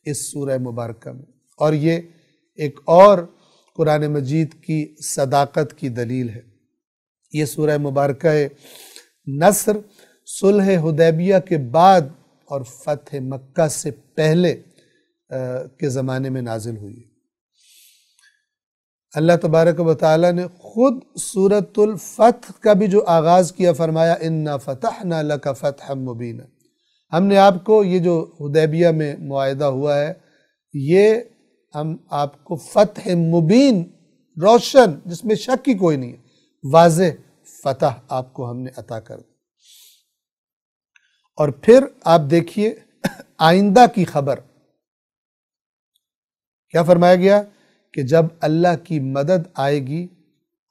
S1: اس سورہ مبارکہ میں، اور یہ ایک اور قرآن مجید کی صداقت کی دلیل ہے۔ یہ سورہ مبارکہ نصر صلح حدیبیہ کے بعد اور فتح مکہ سے پہلے کے زمانے میں نازل ہوئی ہے۔ اللہ تبارک و تعالیٰ نے خود سورۃ الفتح کا بھی جو آغاز کیا، فرمایا اِنَّا فَتَحْنَا لَكَ فَتْحًا مُبِينًا، ہم نے آپ کو، یہ جو حدیبیہ میں معاہدہ ہوا ہے، یہ ہم آپ کو فتح مبین، روشن، جس میں شک کی کوئی نہیں ہے، واضح فتح آپ کو ہم نے عطا کر دی۔ اور پھر آپ دیکھیے آئندہ کی خبر کیا فرمایا گیا کہ جب اللہ کی مدد آئے گی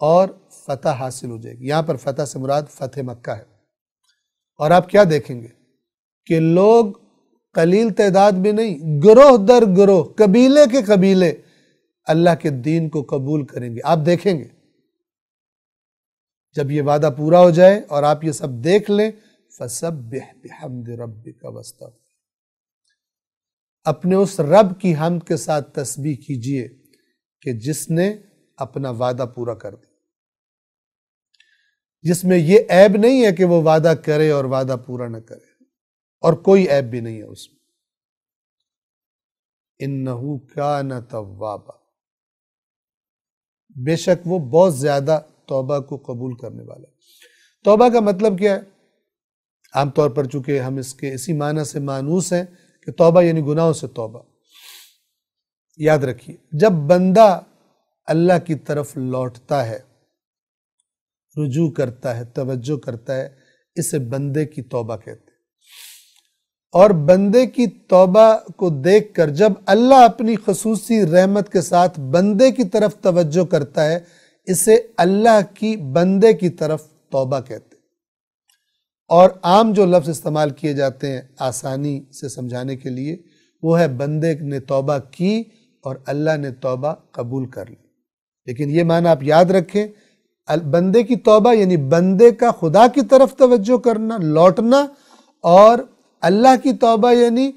S1: اور فتح حاصل ہو جائے گی۔ یہاں پر فتح سے مراد فتح مکہ ہے، اور آپ کیا دیکھیں گے کہ لوگ قلیل تعداد میں نہیں، گروہ در گروہ، قبیلے کے قبیلے اللہ کے دین کو قبول کریں گے۔ آپ دیکھیں گے جب یہ وعدہ پورا ہو جائے اور آپ یہ سب دیکھ لیں، فَسَبِّحْ بِحَمْدِ رَبِّكَ وَاسْتَغْفِرْ، اپنے اس رب کی حمد کے ساتھ تسبیح کیجئے کہ جس نے اپنا وعدہ پورا کر دیا، جس میں یہ عیب نہیں ہے کہ وہ وعدہ کرے اور وعدہ پورا نہ کرے، اور کوئی عیب بھی نہیں ہے اس میں۔ إِنَّهُ كَانَ تَوَّابًا، بے شک وہ بہت زیادہ توبہ کو قبول کرنے والا ہے۔ توبہ کا مطلب کیا ہے؟ عام طور پر چونکہ ہم اس کے اسی معنی سے مانوس ہیں کہ توبہ یعنی گناہوں سے توبہ۔ یاد رکھیے، جب بندہ اللہ کی طرف لوٹتا ہے، رجوع کرتا ہے، توجہ کرتا ہے، اسے بندے کی توبہ کہتے ہیں۔ اور بندے کی توبہ کو دیکھ کر جب اللہ اپنی خصوصی رحمت کے ساتھ بندے کی طرف توجہ کرتا ہے، اسے اللہ کی بندے کی طرف توبہ کہتے ہیں۔ اور عام جو لفظ استعمال کیے جاتے ہیں آسانی سے سمجھانے کے لیے، وہ ہے بندے نے توبہ کی اور اللہ نے توبہ قبول کر لی۔ لیکن یہ معنی آپ یاد رکھیں، بندے کی توبہ یعنی بندے کا خدا کی طرف توجہ کرنا، لوٹنا، اور اللہ کی توبہ یعنی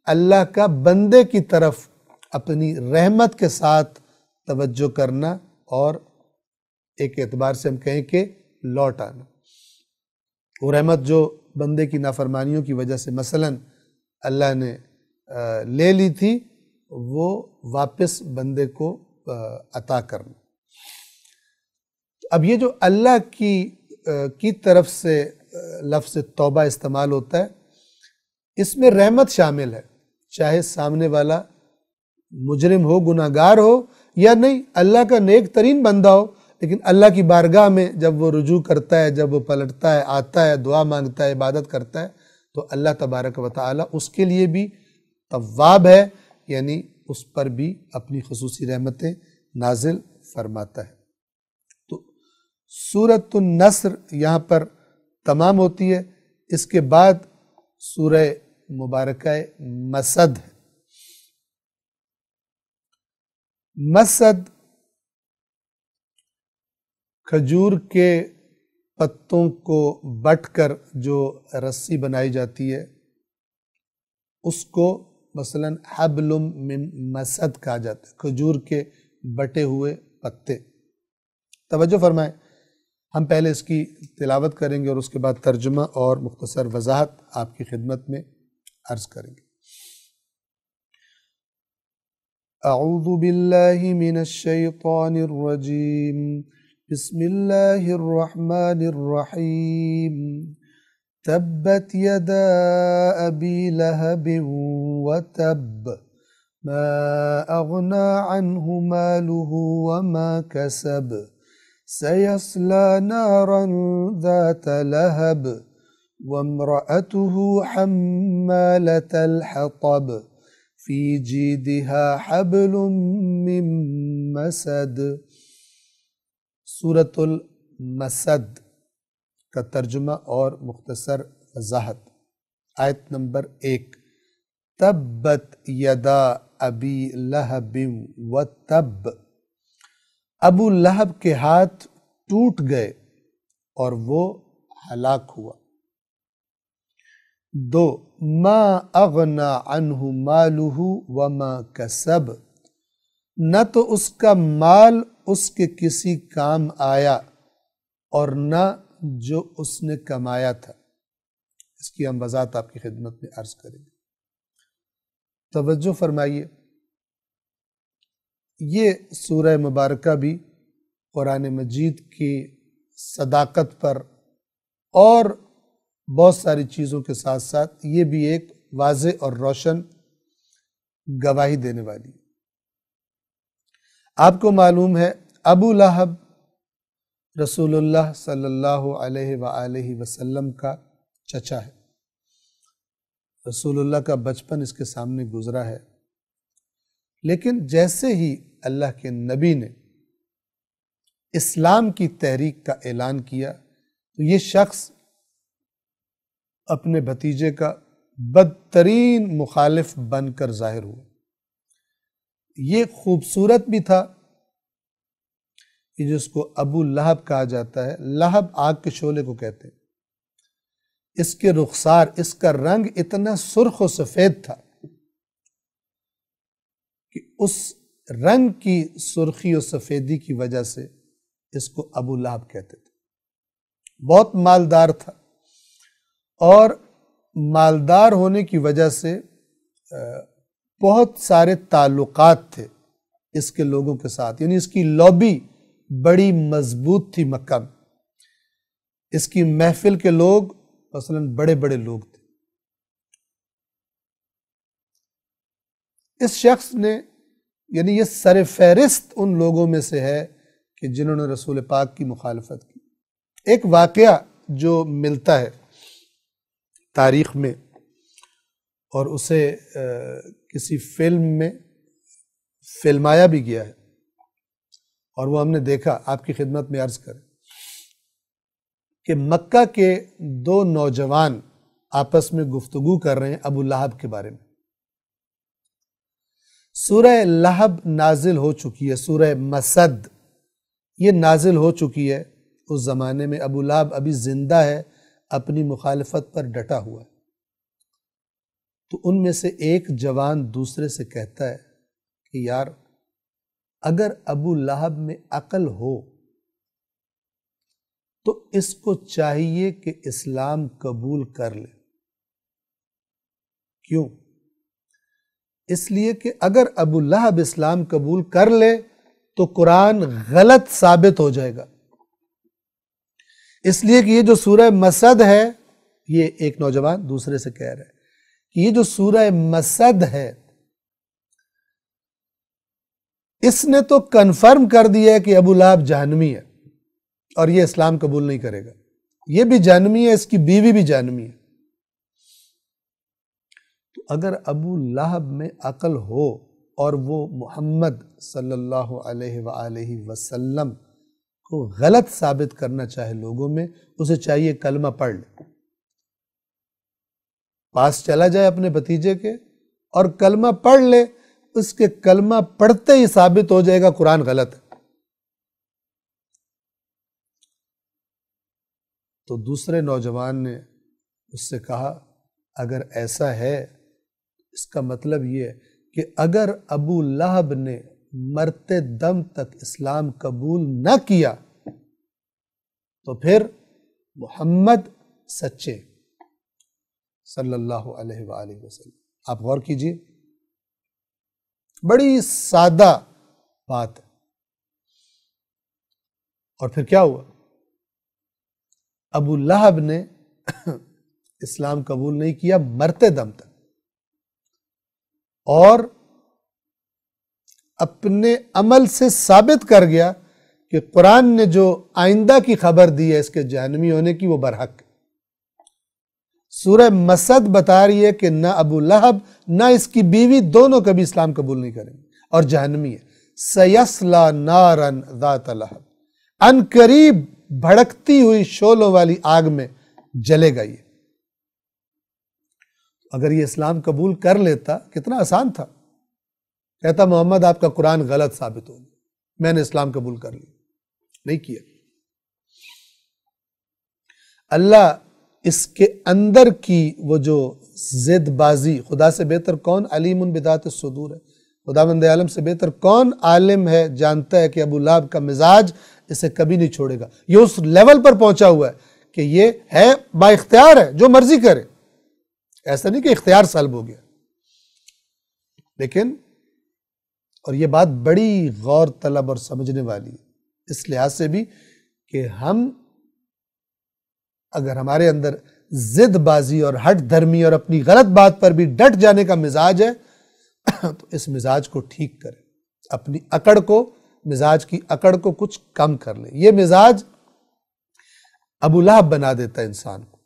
S1: اللہ کا بندے کی طرف اپنی رحمت کے ساتھ توجہ کرنا اور ایک اعتبار سے ہم کہیں کہ لوٹ آنا. وہ رحمت جو بندے کی نافرمانیوں کی وجہ سے مثلا اللہ نے لے لی تھی وہ واپس بندے کو عطا کرنا. اب یہ جو اللہ کی طرف سے لفظ توبہ استعمال ہوتا ہے اس میں رحمت شامل ہے، چاہے سامنے والا مجرم ہو، گناہگار ہو یا نہیں، اللہ کا نیک ترین بندہ ہو، لیکن اللہ کی بارگاہ میں جب وہ رجوع کرتا ہے، جب وہ پلٹتا ہے، آتا ہے، دعا مانگتا ہے، عبادت کرتا ہے، تو اللہ تبارک و تعالی اس کے لیے بھی تواب ہے، یعنی اس پر بھی اپنی خصوصی رحمتیں نازل فرماتا ہے. تو سورۃ النصر یہاں پر تمام ہوتی ہے. اس کے بعد سورہ مبارکہ مسد ہے. مسد کھجور کے پتوں کو بٹ کر جو رسی بنائی جاتی ہے اس کو مثلا حبل من مسد کہا جاتا ہے، کھجور کے بٹے ہوئے پتے. توجہ فرمائیں، ہم پہلے اس کی تلاوت کریں گے اور اس کے بعد ترجمہ اور مختصر وضاحت آپ کی خدمت میں عرض کریں گے. اعوذ باللہ من الشیطان الرجیم، بسم اللہ الرحمن الرحیم. تبت یدا ابی لہب وتب ما اغنى عنہ مالہ وما کسب سيصلى نارا ذات لهب وامرأته حمالة الحطب في جيدها حبل من مسد. سورۃ المسد کا ترجمہ اور مختصر وضاحت. آیت نمبر 1. تبت یدا ابی لہب وتب، ابو لہب کے ہاتھ ٹوٹ گئے اور وہ ہلاک ہوا. 2. ما اغنا عنہ مالہ وما کسب، نہ تو اس کا مال اس کے کسی کام آیا اور نہ جو اس نے کمایا تھا. اس کی ہم وضاحت آپ کی خدمت میں عرض کریں گے. توجہ فرمائیے، یہ سورہ مبارکہ بھی قرآن مجید کی صداقت پر اور بہت ساری چیزوں کے ساتھ ساتھ یہ بھی ایک واضح اور روشن گواہی دینے والی. آپ کو معلوم ہے ابو لہب رسول اللہ صلی اللہ علیہ وآلہ وسلم کا چچا ہے. رسول اللہ کا بچپن اس کے سامنے گزرا ہے، لیکن جیسے ہی اللہ کے نبی نے اسلام کی تحریک کا اعلان کیا تو یہ شخص اپنے بھتیجے کا بدترین مخالف بن کر ظاہر ہوا. یہ خوبصورت بھی تھا، یہ جس کو ابو لہب کہا جاتا ہے، لہب آگ کے شعلے کو کہتے ہیں. اس کے رخسار، اس کا رنگ اتنا سرخ و سفید تھا کہ اس رنگ کی سرخی و سفیدی کی وجہ سے اس کو ابو لہب کہتے تھے. بہت مالدار تھا اور مالدار ہونے کی وجہ سے بہت سارے تعلقات تھے اس کے لوگوں کے ساتھ، یعنی اس کی لابی بڑی مضبوط تھی مکہ میں. اس کی محفل کے لوگ مثلا بڑے بڑے لوگ تھے. اس شخص نے، یعنی یہ سر فہرست ان لوگوں میں سے ہے کہ جنہوں نے رسول پاک کی مخالفت کی. ایک واقعہ جو ملتا ہے تاریخ میں اور اسے کسی فلم میں فلمایا بھی گیا ہے اور وہ ہم نے دیکھا، آپ کی خدمت میں عرض کریں کہ مکہ کے دو نوجوان آپس میں گفتگو کر رہے ہیں ابو لہب کے بارے میں. سورہ لہب نازل ہو چکی ہے، سورہ مسد یہ نازل ہو چکی ہے. اس زمانے میں ابو لہب ابھی زندہ ہے، اپنی مخالفت پر ڈٹا ہوا ہے. تو ان میں سے ایک جوان دوسرے سے کہتا ہے کہ یار اگر ابو لہب میں عقل ہو تو اس کو چاہیے کہ اسلام قبول کر لے. کیوں؟ اس لیے کہ اگر ابو لہب اسلام قبول کر لے تو قرآن غلط ثابت ہو جائے گا. اس لیے کہ یہ جو سورہ مسد ہے، یہ ایک نوجوان دوسرے سے کہہ رہا ہے کہ یہ جو سورہ مسد ہے اس نے تو کنفرم کر دیا ہے کہ ابو لہب جہنمی ہے اور یہ اسلام قبول نہیں کرے گا. یہ بھی جہنمی ہے، اس کی بیوی بھی جہنمی ہے. تو اگر ابو لہب میں عقل ہو اور وہ محمد صلی اللہ علیہ وآلہ وسلم کو غلط ثابت کرنا چاہے لوگوں میں، اسے چاہیے کلمہ پڑھ لے، پاس چلا جائے اپنے بھتیجے کے اور کلمہ پڑھ لے. اس کے کلمہ پڑھتے ہی ثابت ہو جائے گا قرآن غلط ہے. تو دوسرے نوجوان نے اس سے کہا اگر ایسا ہے اس کا مطلب یہ ہے کہ اگر ابو لہب نے مرتے دم تک اسلام قبول نہ کیا تو پھر محمد سچے صلی اللہ علیہ وآلہ وسلم. آپ غور کیجئے، بڑی سادہ بات ہے. اور پھر کیا ہوا؟ ابو لہب نے اسلام قبول نہیں کیا مرتے دم تک، اور اپنے عمل سے ثابت کر گیا کہ قرآن نے جو آئندہ کی خبر دی ہے اس کے جہنمی ہونے کی وہ برحق ہے. سورہ مسد بتا رہی ہے کہ نہ ابو لہب نہ اس کی بیوی دونوں کبھی اسلام قبول نہیں کریں گے اور جہنمی ہے. سیصلی نارا ذات لہب، ان قریب بھڑکتی ہوئی شعلوں والی آگ میں جلے گا. یہ اگر یہ اسلام قبول کر لیتا کتنا آسان تھا، کہتا محمد آپ کا قرآن غلط ثابت ہو گیا، میں نے اسلام قبول کر لیا. نہیں کیا. اللہ اس کے اندر کی وہ جو زد بازی، خدا سے بہتر کون علیم بذات الصدور ہے، خداوند عالم سے بہتر کون عالم ہے، جانتا ہے کہ ابو لہب کا مزاج اسے کبھی نہیں چھوڑے گا. یہ اس لیول پر پہنچا ہوا ہے کہ یہ ہے با اختیار ہے، جو مرضی کرے. ایسا نہیں کہ اختیار سلب ہو گیا. لیکن اور یہ بات بڑی غور طلب اور سمجھنے والی ہے اس لحاظ سے بھی کہ ہم اگر ہمارے اندر ضد بازی اور ہٹ دھرمی اور اپنی غلط بات پر بھی ڈٹ جانے کا مزاج ہے تو اس مزاج کو ٹھیک کریں، اپنی اکڑ کو، مزاج کی اکڑ کو کچھ کم کر لیں. یہ مزاج ابو لہب بنا دیتا ہے انسان کو،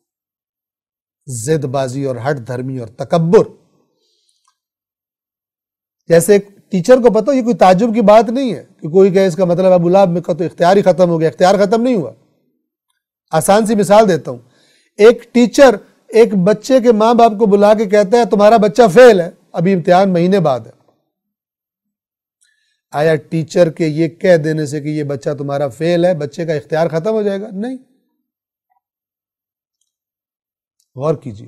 S1: ضد بازی اور ہٹ دھرمی اور تکبر. جیسے ایک ٹیچر کو پتہ یہ کوئی تعجب کی بات نہیں ہے کہ کوئی کہے اس کا مطلب ابو لہب میں کا تو اختیار ہی ختم ہو گیا. اختیار ختم نہیں ہوا. آسان سی مثال دیتا ہوں. ایک ٹیچر ایک بچے کے ماں باپ کو بلا کے کہتا ہے تمہارا بچہ فیل ہے، ابھی امتحان مہینے بعد ہے. آیا ٹیچر کے یہ کہہ دینے سے کہ یہ بچہ تمہارا فیل ہے بچے کا اختیار ختم ہو جائے گا؟ نہیں. غور کیجیے.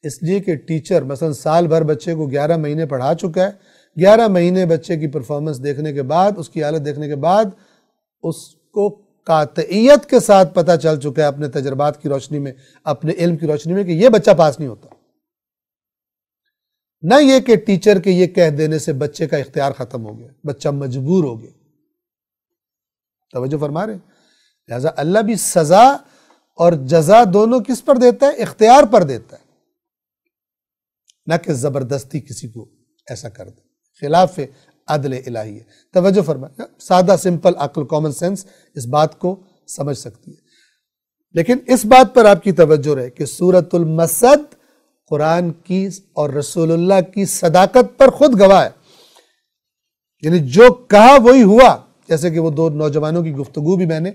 S1: اس لیے کہ ٹیچر مثلا سال بھر بچے کو 11 مہینے پڑھا چکا ہے، 11 مہینے بچے کی پرفارمنس دیکھنے کے بعد، اس کی حالت دیکھنے کے بعد اس کو قاطعیت کے ساتھ پتہ چل چکا ہے اپنے تجربات کی روشنی میں، اپنے علم کی روشنی میں، کہ یہ بچہ پاس نہیں ہوتا. نہ یہ کہ ٹیچر کے یہ کہہ دینے سے بچے کا اختیار ختم ہو گیا، بچہ مجبور ہو گیا. توجہ فرما رہے ہیں؟ لہذا اللہ بھی سزا اور جزا دونوں کس پر دیتا ہے؟ اختیار پر دیتا ہے، نہ کہ زبردستی کسی کو ایسا کر دے. خلاف عدل الہی ہے. توجہ فرمائیں. سادہ سمپل عقل، کامن سینس اس بات کو سمجھ سکتی ہے. لیکن اس بات پر آپ کی توجہ رہے کہ سورۃ المسد قرآن کی اور رسول اللہ کی صداقت پر خود گواہ ہے. یعنی جو کہا وہی ہوا. جیسے کہ وہ دو نوجوانوں کی گفتگو بھی میں نے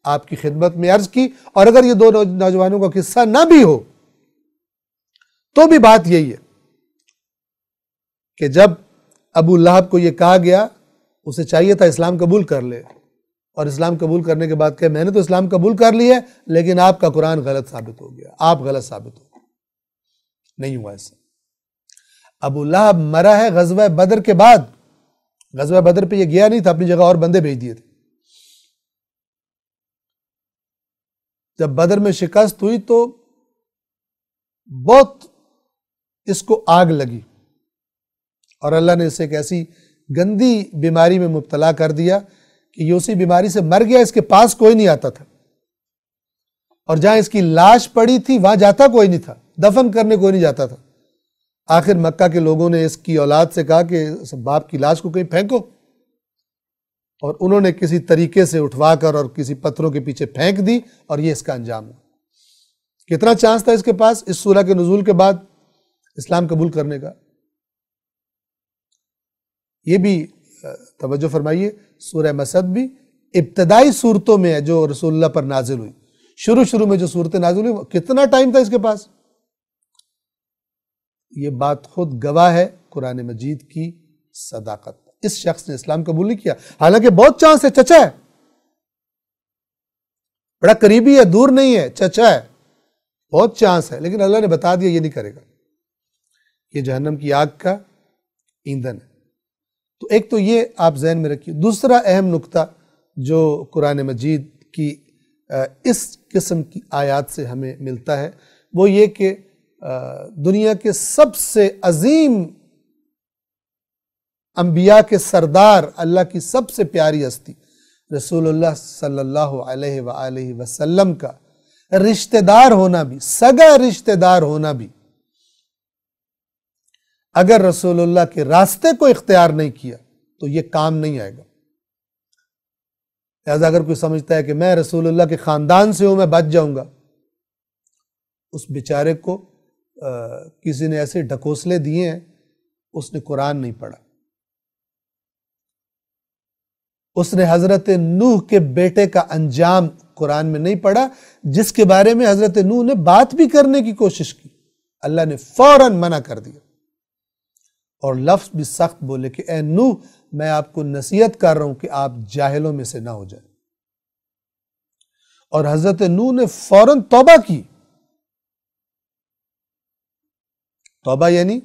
S1: آپ کی خدمت میں عرض کی، اور اگر یہ دو نوجوانوں کا قصہ نہ بھی ہو تو بھی بات یہی ہے کہ جب ابو لہب کو یہ کہا گیا، اسے چاہیے تھا اسلام قبول کر لے، اور اسلام قبول کرنے کے بعد کہ میں نے تو اسلام قبول کر لی ہے لیکن آپ کا قرآن غلط ثابت ہو گیا، آپ غلط ثابت ہو گئے. نہیں ہوا ایسا. ابو لہب مرا ہے غزوہ بدر کے بعد، غزوہ بدر پہ یہ گیا نہیں تھا، اپنی جگہ اور بندے بھیج دیے تھے۔ جب بدر میں شکست ہوئی تو بہت اس کو آگ لگی اور اللہ نے اسے ایک ایسی گندی بیماری میں مبتلا کر دیا کہ یہ اسی بیماری سے مر گیا، اس کے پاس کوئی نہیں آتا تھا، اور جہاں اس کی لاش پڑی تھی وہاں جاتا کوئی نہیں تھا، دفن کرنے کوئی نہیں جاتا تھا۔ آخر مکہ کے لوگوں نے اس کی اولاد سے کہا کہ باپ کی لاش کو کہیں پھینکو، اور انہوں نے کسی طریقے سے اٹھوا کر اور کسی پتھروں کے پیچھے پھینک دی، اور یہ اس کا انجام ہوا۔ کتنا چانس تھا اس کے پاس اس سورہ کے نزول کے بعد اسلام قبول کرنے کا؟ یہ بھی توجہ فرمائیے، سورہ مسد بھی ابتدائی صورتوں میں ہے جو رسول اللہ پر نازل ہوئی، شروع میں جو صورتیں نازل ہوئی، کتنا ٹائم تھا اس کے پاس؟ یہ بات خود گواہ ہے قرآن مجید کی صداقت۔ اس شخص نے اسلام قبول نہیں کیا، حالانکہ بہت چانس ہے، چچا ہے، بڑا قریبی ہے، دور نہیں ہے، چچا ہے، بہت چانس ہے، لیکن اللہ نے بتا دیا یہ نہیں کرے گا، یہ جہنم کی آگ کا ایندھن ہے۔ تو ایک تو یہ آپ ذہن میں رکھیے۔ دوسرا اہم نقطہ جو قرآن مجید کی اس قسم کی آیات سے ہمیں ملتا ہے وہ یہ کہ دنیا کے سب سے عظیم انبیاء کے سردار، اللہ کی سب سے پیاری ہستی رسول اللہ صلی اللہ علیہ وآلہ وسلم کا رشتہ دار ہونا بھی، سگا رشتہ دار ہونا بھی، اگر رسول اللہ کے راستے کو اختیار نہیں کیا تو یہ کام نہیں آئے گا۔ لہذا اگر کوئی سمجھتا ہے کہ میں رسول اللہ کے خاندان سے ہوں، میں بچ جاؤں گا، اس بیچارے کو کسی نے ایسے ڈھکوسلے دیے ہیں، اس نے قرآن نہیں پڑھا، اس نے حضرت نوح کے بیٹے کا انجام قرآن میں نہیں پڑھا، جس کے بارے میں حضرت نوح نے بات بھی کرنے کی کوشش کی، اللہ نے فوراً منع کر دیا، اور لفظ بھی سخت بولے کہ اے نوح، میں آپ کو نصیحت کر رہا ہوں کہ آپ جاہلوں میں سے نہ ہو جائیں۔ اور حضرت نوح نے فوراً توبہ کی۔ توبہ یعنی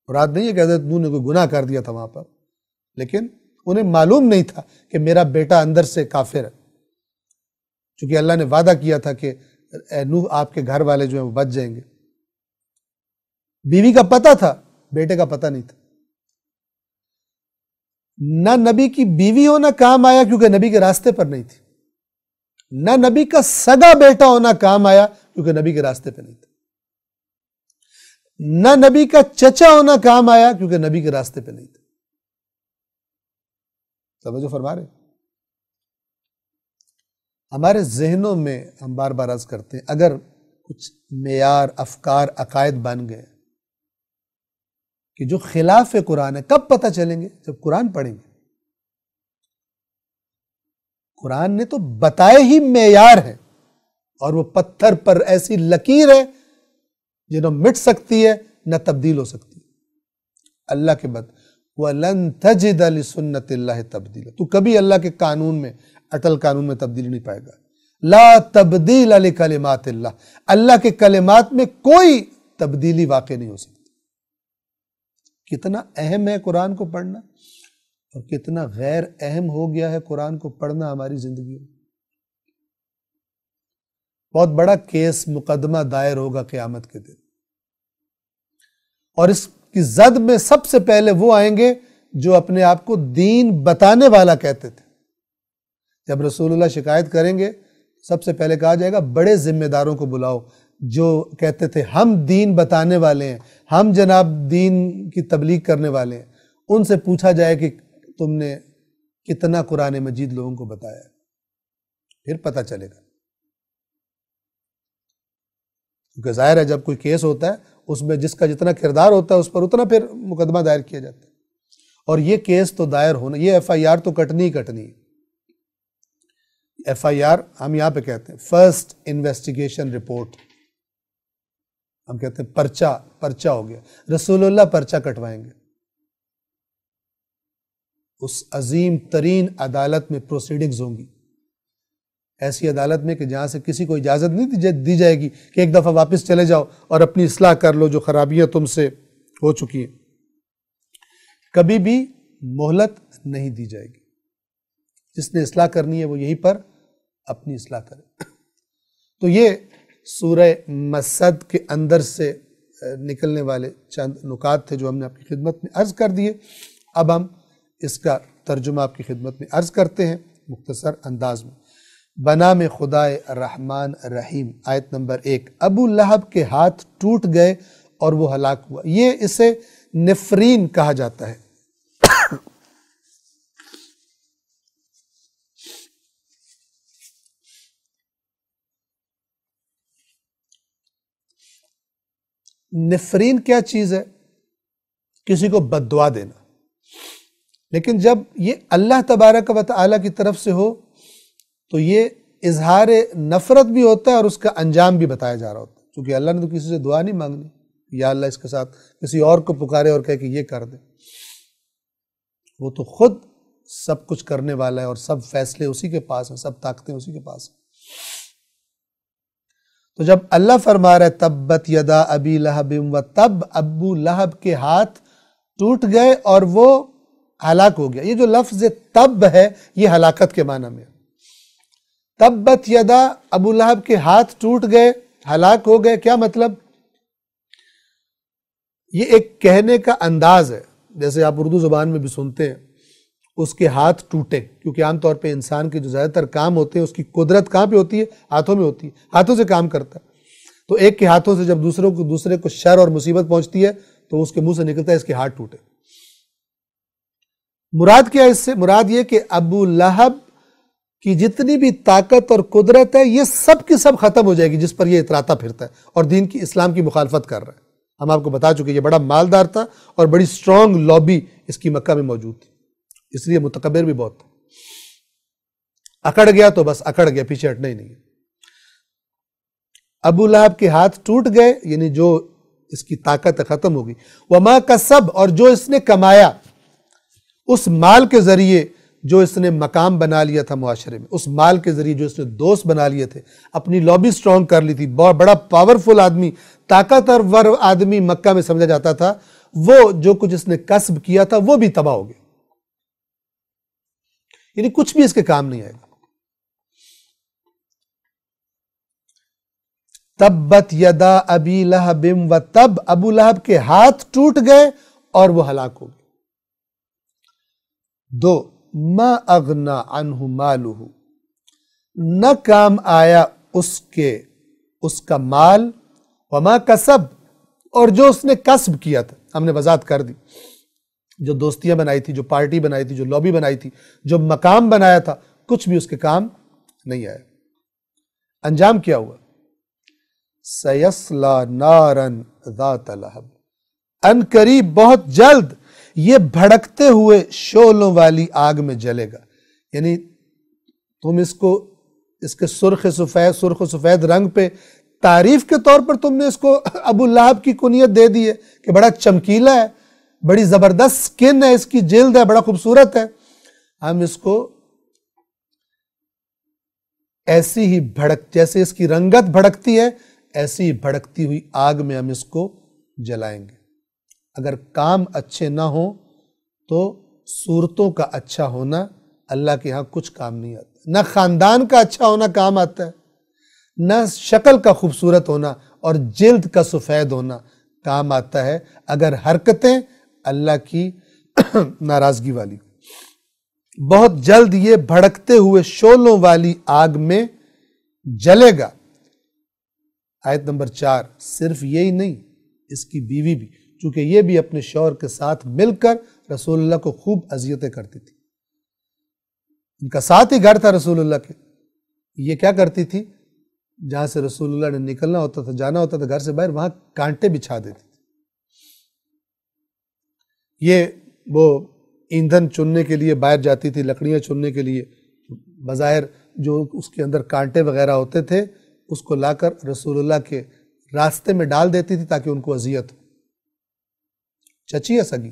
S1: مراد نہیں ہے کہ حضرت نوح نے کوئی گناہ کر دیا تھا وہاں پر، لیکن انہیں معلوم نہیں تھا کہ میرا بیٹا اندر سے کافر ہے، چونکہ اللہ نے وعدہ کیا تھا کہ اے نوح، آپ کے گھر والے جو ہیں وہ بچ جائیں گے۔ بیوی کا پتہ تھا، بیٹے کا پتہ نہیں تھا۔ نہ نبی کی بیوی ہونا کام آیا کیونکہ نبی کے راستے پر نہیں تھی، نہ نبی کا سگا بیٹا ہونا کام آیا کیونکہ نبی کے راستے پر نہیں تھا، نہ نبی کا چچا ہونا کام آیا کیونکہ نبی کے راستے پہ نہیں تھا۔ توجہ فرما رہے؟ ہمارے ذہنوں میں ہم بار بار عرض کرتے ہیں، اگر کچھ معیار، افکار، عقائد بن گئے کہ جو خلاف قرآن ہے، کب پتہ چلیں گے؟ جب قرآن پڑھیں گے۔ قرآن نے تو بتائے ہی معیار ہے، اور وہ پتھر پر ایسی لکیر ہے جو نہ مٹ سکتی ہے نہ تبدیل ہو سکتی ہے۔ اللہ کے بعد وَلَن تَجِدَ لِسُنَّتِ اللَّهِ تَبْدِيلًا، تو کبھی اللہ کے قانون میں، اٹل قانون میں تبدیلی نہیں پائے گا۔ لا تبدیل لکلمات اللہ، اللہ کے کلمات میں کوئی تبدیلی واقع نہیں ہو سکتی۔ کتنا اہم ہے قرآن کو پڑھنا، اور کتنا غیر اہم ہو گیا ہے قرآن کو پڑھنا ہماری زندگی میں۔ بہت بڑا کیس، مقدمہ دائر ہوگا قیامت کے دن، اور اس کی زد میں سب سے پہلے وہ آئیں گے جو اپنے آپ کو دین بتانے والا کہتے تھے۔ جب رسول اللہ شکایت کریں گے، سب سے پہلے کہا جائے گا بڑے ذمہ داروں کو بلاؤ جو کہتے تھے ہم دین بتانے والے ہیں، ہم جناب دین کی تبلیغ کرنے والے ہیں، ان سے پوچھا جائے کہ تم نے کتنا قرآن مجید لوگوں کو بتایا ہے، پھر پتہ چلے گا۔ کیونکہ ظاہر ہے جب کوئی کیس ہوتا ہے اس میں جس کا جتنا کردار ہوتا ہے اس پر اتنا پھر مقدمہ دائر کیا جاتا ہے، اور یہ کیس تو دائر ہونا، یہ ایف آئی آر تو کٹنی ہی کٹنی ہے۔ ایف آئی آر ہم یہاں پہ کہتے ہیں فرسٹ انویسٹیگیشن رپورٹ، ہم کہتے ہیں پرچہ ہو گیا، رسول اللہ پرچہ کٹوائیں گے اس عظیم ترین عدالت میں، پروسیڈنگز ہوں گی، ایسی عدالت میں کہ جہاں سے کسی کو اجازت نہیں دی جائے گی کہ ایک دفعہ واپس چلے جاؤ اور اپنی اصلاح کر لو جو خرابیاں تم سے ہو چکی ہیں۔ کبھی بھی مہلت نہیں دی جائے گی. جس نے اصلاح کرنی ہے وہ یہیں پر اپنی اصلاح کرے. تو یہ سورہ مسد کے اندر سے نکلنے والے چند نکات تھے جو ہم نے آپ کی خدمت میں عرض کر دیے. اب ہم اس کا ترجمہ آپ کی خدمت میں عرض کرتے ہیں مختصر انداز میں. بنام خدائے رحمان رحیم. آیت نمبر 1. ابو لہب کے ہاتھ ٹوٹ گئے اور وہ ہلاک ہوا. یہ اسے نفرین کہا جاتا ہے. نفرین کیا چیز ہے؟ کسی کو بد دعا دینا. لیکن جب یہ اللہ تبارک و تعالیٰ کی طرف سے ہو تو یہ اظہار نفرت بھی ہوتا ہے اور اس کا انجام بھی بتایا جا رہا ہوتا ہے. کیونکہ اللہ نے تو کسی سے دعا نہیں مانگنی یا اللہ اس کے ساتھ کسی اور کو پکارے اور کہے کہ یہ کر دے. وہ تو خود سب کچھ کرنے والا ہے اور سب فیصلے اسی کے پاس ہیں، سب طاقتیں اسی کے پاس ہیں. تو جب اللہ فرما رہا ہے تبت یدا ابی لہب و تب، ابو لہب کے ہاتھ ٹوٹ گئے اور وہ ہلاک ہو گیا. یہ جو لفظ تب ہے یہ ہلاکت کے معنی میں. تبت یدا، ابو لہب کے ہاتھ ٹوٹ گئے، ہلاک ہو گئے. کیا مطلب؟ یہ ایک کہنے کا انداز ہے، جیسے آپ اردو زبان میں بھی سنتے ہیں اس کے ہاتھ ٹوٹے. کیونکہ عام طور پہ انسان کے جو زیادہ تر کام ہوتے ہیں اس کی قدرت کہاں پہ ہوتی ہے؟ ہاتھوں میں ہوتی ہے. ہاتھوں سے کام کرتا ہے. تو ایک کے ہاتھوں سے جب دوسرے کو شر اور مصیبت پہنچتی ہے تو اس کے منہ سے نکلتا ہے اس کے ہاتھ ٹوٹے. مراد کیا ہے اس سے؟ مراد یہ کہ ابو لہب کی جتنی بھی طاقت اور قدرت ہے یہ سب کی سب ختم ہو جائے گی جس پر یہ اتراتا پھرتا ہے اور دین کی اسلام کی مخالفت کر رہا ہے. ہم آپ کو بتا چکے یہ بڑا مالدار تھا اور بڑی سٹرونگ لابی اس کی مکہ میں موجود تھی، اس لیے متکبر بھی بہت تھا. اکڑ گیا تو بس اکڑ گیا، پیچھے ہٹنا ہی نہیں ہے. ابو لہب کے ہاتھ ٹوٹ گئے یعنی جو اس کی طاقت ختم ہوگی. وما کسب، اور جو اس نے کمایا اس مال کے ذریعے جو اس نے مقام بنا لیا تھا معاشرے میں، اس مال کے ذریعے جو اس نے دوست بنا لیے تھے، اپنی لابی سٹرونگ کر لی تھی، بڑا پاورفل آدمی، طاقتور آدمی مکہ میں سمجھا جاتا تھا، وہ جو کچھ اس نے کسب کیا تھا وہ بھی تباہ ہو گیا. یعنی کچھ بھی اس کے کام نہیں آئے گا. تبت یدا ابی لہب و تب، ابو لہب کے ہاتھ ٹوٹ گئے اور وہ ہلاک ہو گئے. 2. ما اغنا عنہ مالہ، نہ کام آیا اس کا مال، وما کسب، اور جو اس نے کسب کیا تھا. ہم نے وضاحت کر دی، جو دوستیاں بنائی تھی، جو پارٹی بنائی تھی، جو لابی بنائی تھی، جو مقام بنایا تھا، کچھ بھی اس کے کام نہیں آیا. انجام کیا ہوا؟ سیصلی نارا ذات لہب، ان قریب بہت جلد یہ بھڑکتے ہوئے شعلوں والی آگ میں جلے گا. یعنی تم اس کے سرخ و سفید رنگ پہ تعریف کے طور پر تم نے اس کو ابو لہب کی کنیت دے دی ہے کہ بڑا چمکیلا ہے، بڑی زبردست سکن ہے، اس کی جلد ہے، بڑا خوبصورت ہے. ہم اس کو ایسی ہی جیسے اس کی رنگت بھڑکتی ہے ایسی ہی بھڑکتی ہوئی آگ میں ہم اس کو جلائیں گے. اگر کام اچھے نہ ہوں تو صورتوں کا اچھا ہونا اللہ کے ہاں کچھ کام نہیں آتا. نہ خاندان کا اچھا ہونا کام آتا ہے، نہ شکل کا خوبصورت ہونا اور جلد کا سفید ہونا کام آتا ہے اگر حرکتیں اللہ کی ناراضگی والی. بہت جلد یہ بھڑکتے ہوئے شعلوں والی آگ میں جلے گا. آیت نمبر 4. صرف یہی نہیں، اس کی بیوی بھی، چونکہ یہ بھی اپنے شوہر کے ساتھ مل کر رسول اللہ کو خوب اذیتیں کرتی تھی. ان کا ساتھ ہی گھر تھا رسول اللہ کے. یہ کیا کرتی تھی؟ جہاں سے رسول اللہ نے نکلنا ہوتا تھا، جانا ہوتا تھا گھر سے باہر، وہاں کانٹے بچھا دیتی تھی. یہ وہ ایندھن چننے کے لیے باہر جاتی تھی، لکڑیاں چننے کے لیے، بظاہر جو اس کے اندر کانٹے وغیرہ ہوتے تھے اس کو لا کر رسول اللہ کے راستے میں ڈال دیتی تھی تاکہ ان کو اذیت ہو. چچی ہے سگی،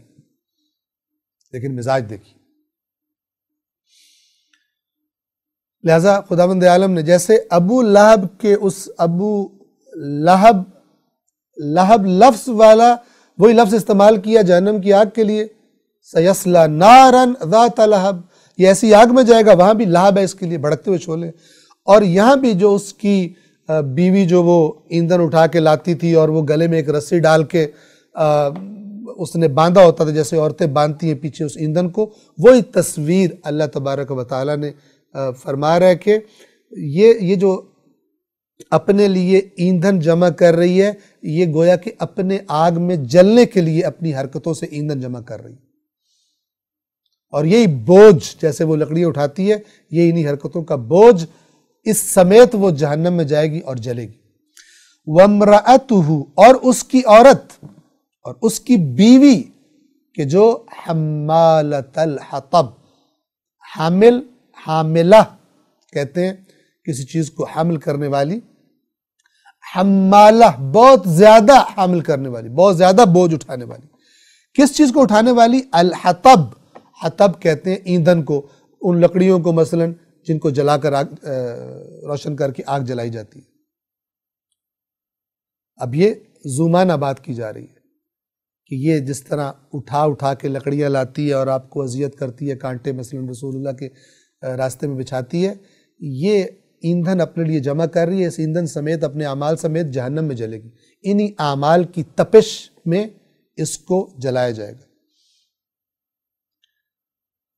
S1: لیکن مزاج دیکھی. لہذا خداوند عالم نے جیسے ابو لہب کے اس ابو لہب لفظ والا وہی لفظ استعمال کیا جہنم کی آگ کے لیے، سیصلی نارا ذات لہب، یہ ایسی آگ میں جائے گا، وہاں بھی لہب ہے اس کے لیے، بھڑکتے ہوئے شعلے، اور یہاں بھی جو اس کی بیوی جو وہ ایندھن اٹھا کے لاتی تھی اور وہ گلے میں ایک رسی ڈال کے اس نے باندھا ہوتا تھا جیسے عورتیں باندھتی ہیں پیچھے اس ایندھن کو، وہی تصویر اللہ تبارک و تعالیٰ نے فرما رہا ہے کہ یہ جو اپنے لیے ایندھن جمع کر رہی ہے، یہ گویا کہ اپنے آگ میں جلنے کے لیے اپنی حرکتوں سے ایندھن جمع کر رہی ہے، اور یہی بوجھ جیسے وہ لکڑیاں اٹھاتی ہے، یہ انہی حرکتوں کا بوجھ اس سمیت وہ جہنم میں جائے گی اور جلے گی۔ وَامْرَأَتُهُ، اور اس کی عورت اور اس کی بیوی کہ جو حمالۃ الحطب، حاملہ کہتے ہیں کسی چیز کو حمل کرنے والی، حمالہ بہت زیادہ حامل کرنے والی، بہت زیادہ بوجھ اٹھانے والی۔ کس چیز کو اٹھانے والی؟ الحطب، حطب کہتے ہیں ایندھن کو، ان لکڑیوں کو مثلا جن کو جلا کر روشن کر کے آگ جلائی جاتی ہے۔ اب یہ زومانہ بات کی جا رہی ہے کہ یہ جس طرح اٹھا کے لکڑیاں لاتی ہے اور آپ کو اذیت کرتی ہے، کانٹے مثلا رسول اللہ کے راستے میں بچھاتی ہے، یہ ایندھن اپنے لیے جمع کر رہی ہے، اس ایندھن سمیت اپنے اعمال سمیت جہنم میں جلے گی، انہی اعمال کی تپش میں اس کو جلایا جائے گا۔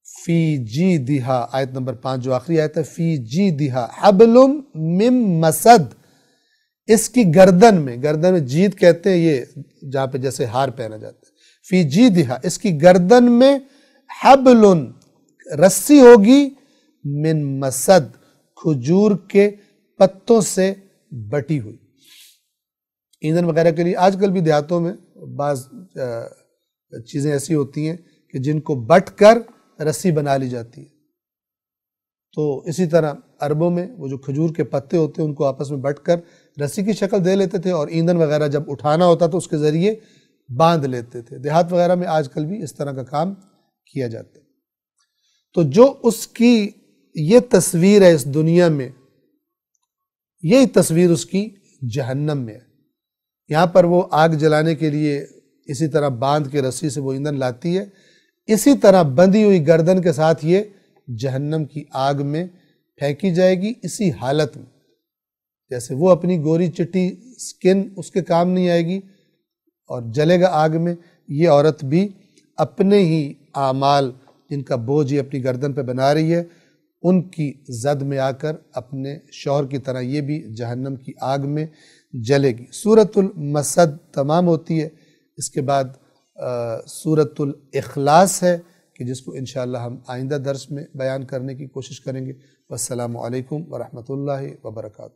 S1: فی جیدہا، آیت نمبر 5 جو آخری آیت ہے، فی جیدہا حبل من مسد، اس کی گردن میں جید کہتے ہیں یہ جہاں پہ جیسے ہار پہنا جاتا ہے، فی جیدہا اس کی گردن میں حبل رسی ہوگی، من مسد کھجور کے پتوں سے بٹی ہوئی۔ ایندھن وغیرہ کے لیے آج کل بھی دیہاتوں میں بعض چیزیں ایسی ہوتی ہیں کہ جن کو بٹ کر رسی بنا لی جاتی ہے، تو اسی طرح عربوں میں وہ جو کھجور کے پتے ہوتے ہیں ان کو آپس میں بٹ کر رسی کی شکل دے لیتے تھے، اور ایندھن وغیرہ جب اٹھانا ہوتا تو اس کے ذریعے باندھ لیتے تھے۔ دیہات وغیرہ میں آج کل بھی اس طرح کا کام کیا جاتا ہے۔ تو جو اس کی یہ تصویر ہے اس دنیا میں، یہی تصویر اس کی جہنم میں ہے۔ یہاں پر وہ آگ جلانے کے لیے اسی طرح باندھ کے رسی سے وہ ایندھن لاتی ہے، اسی طرح بندھی ہوئی گردن کے ساتھ یہ جہنم کی آگ میں پھینکی جائے گی، اسی حالت میں جیسے وہ اپنی گوری چٹی سکن اس کے کام نہیں آئے گی اور جلے گا آگ میں، یہ عورت بھی اپنے ہی اعمال جن کا بوجھ یہ اپنی گردن پہ بنا رہی ہے، ان کی زد میں آ کر اپنے شوہر کی طرح یہ بھی جہنم کی آگ میں جلے گی۔ سورۃ المسد تمام ہوتی ہے، اس کے بعد سورۃ الاخلاص ہے کہ جس کو انشاءاللہ ہم آئندہ درس میں بیان کرنے کی کوشش کریں گے۔ والسلام علیکم ورحمۃ اللہ وبرکاتہ۔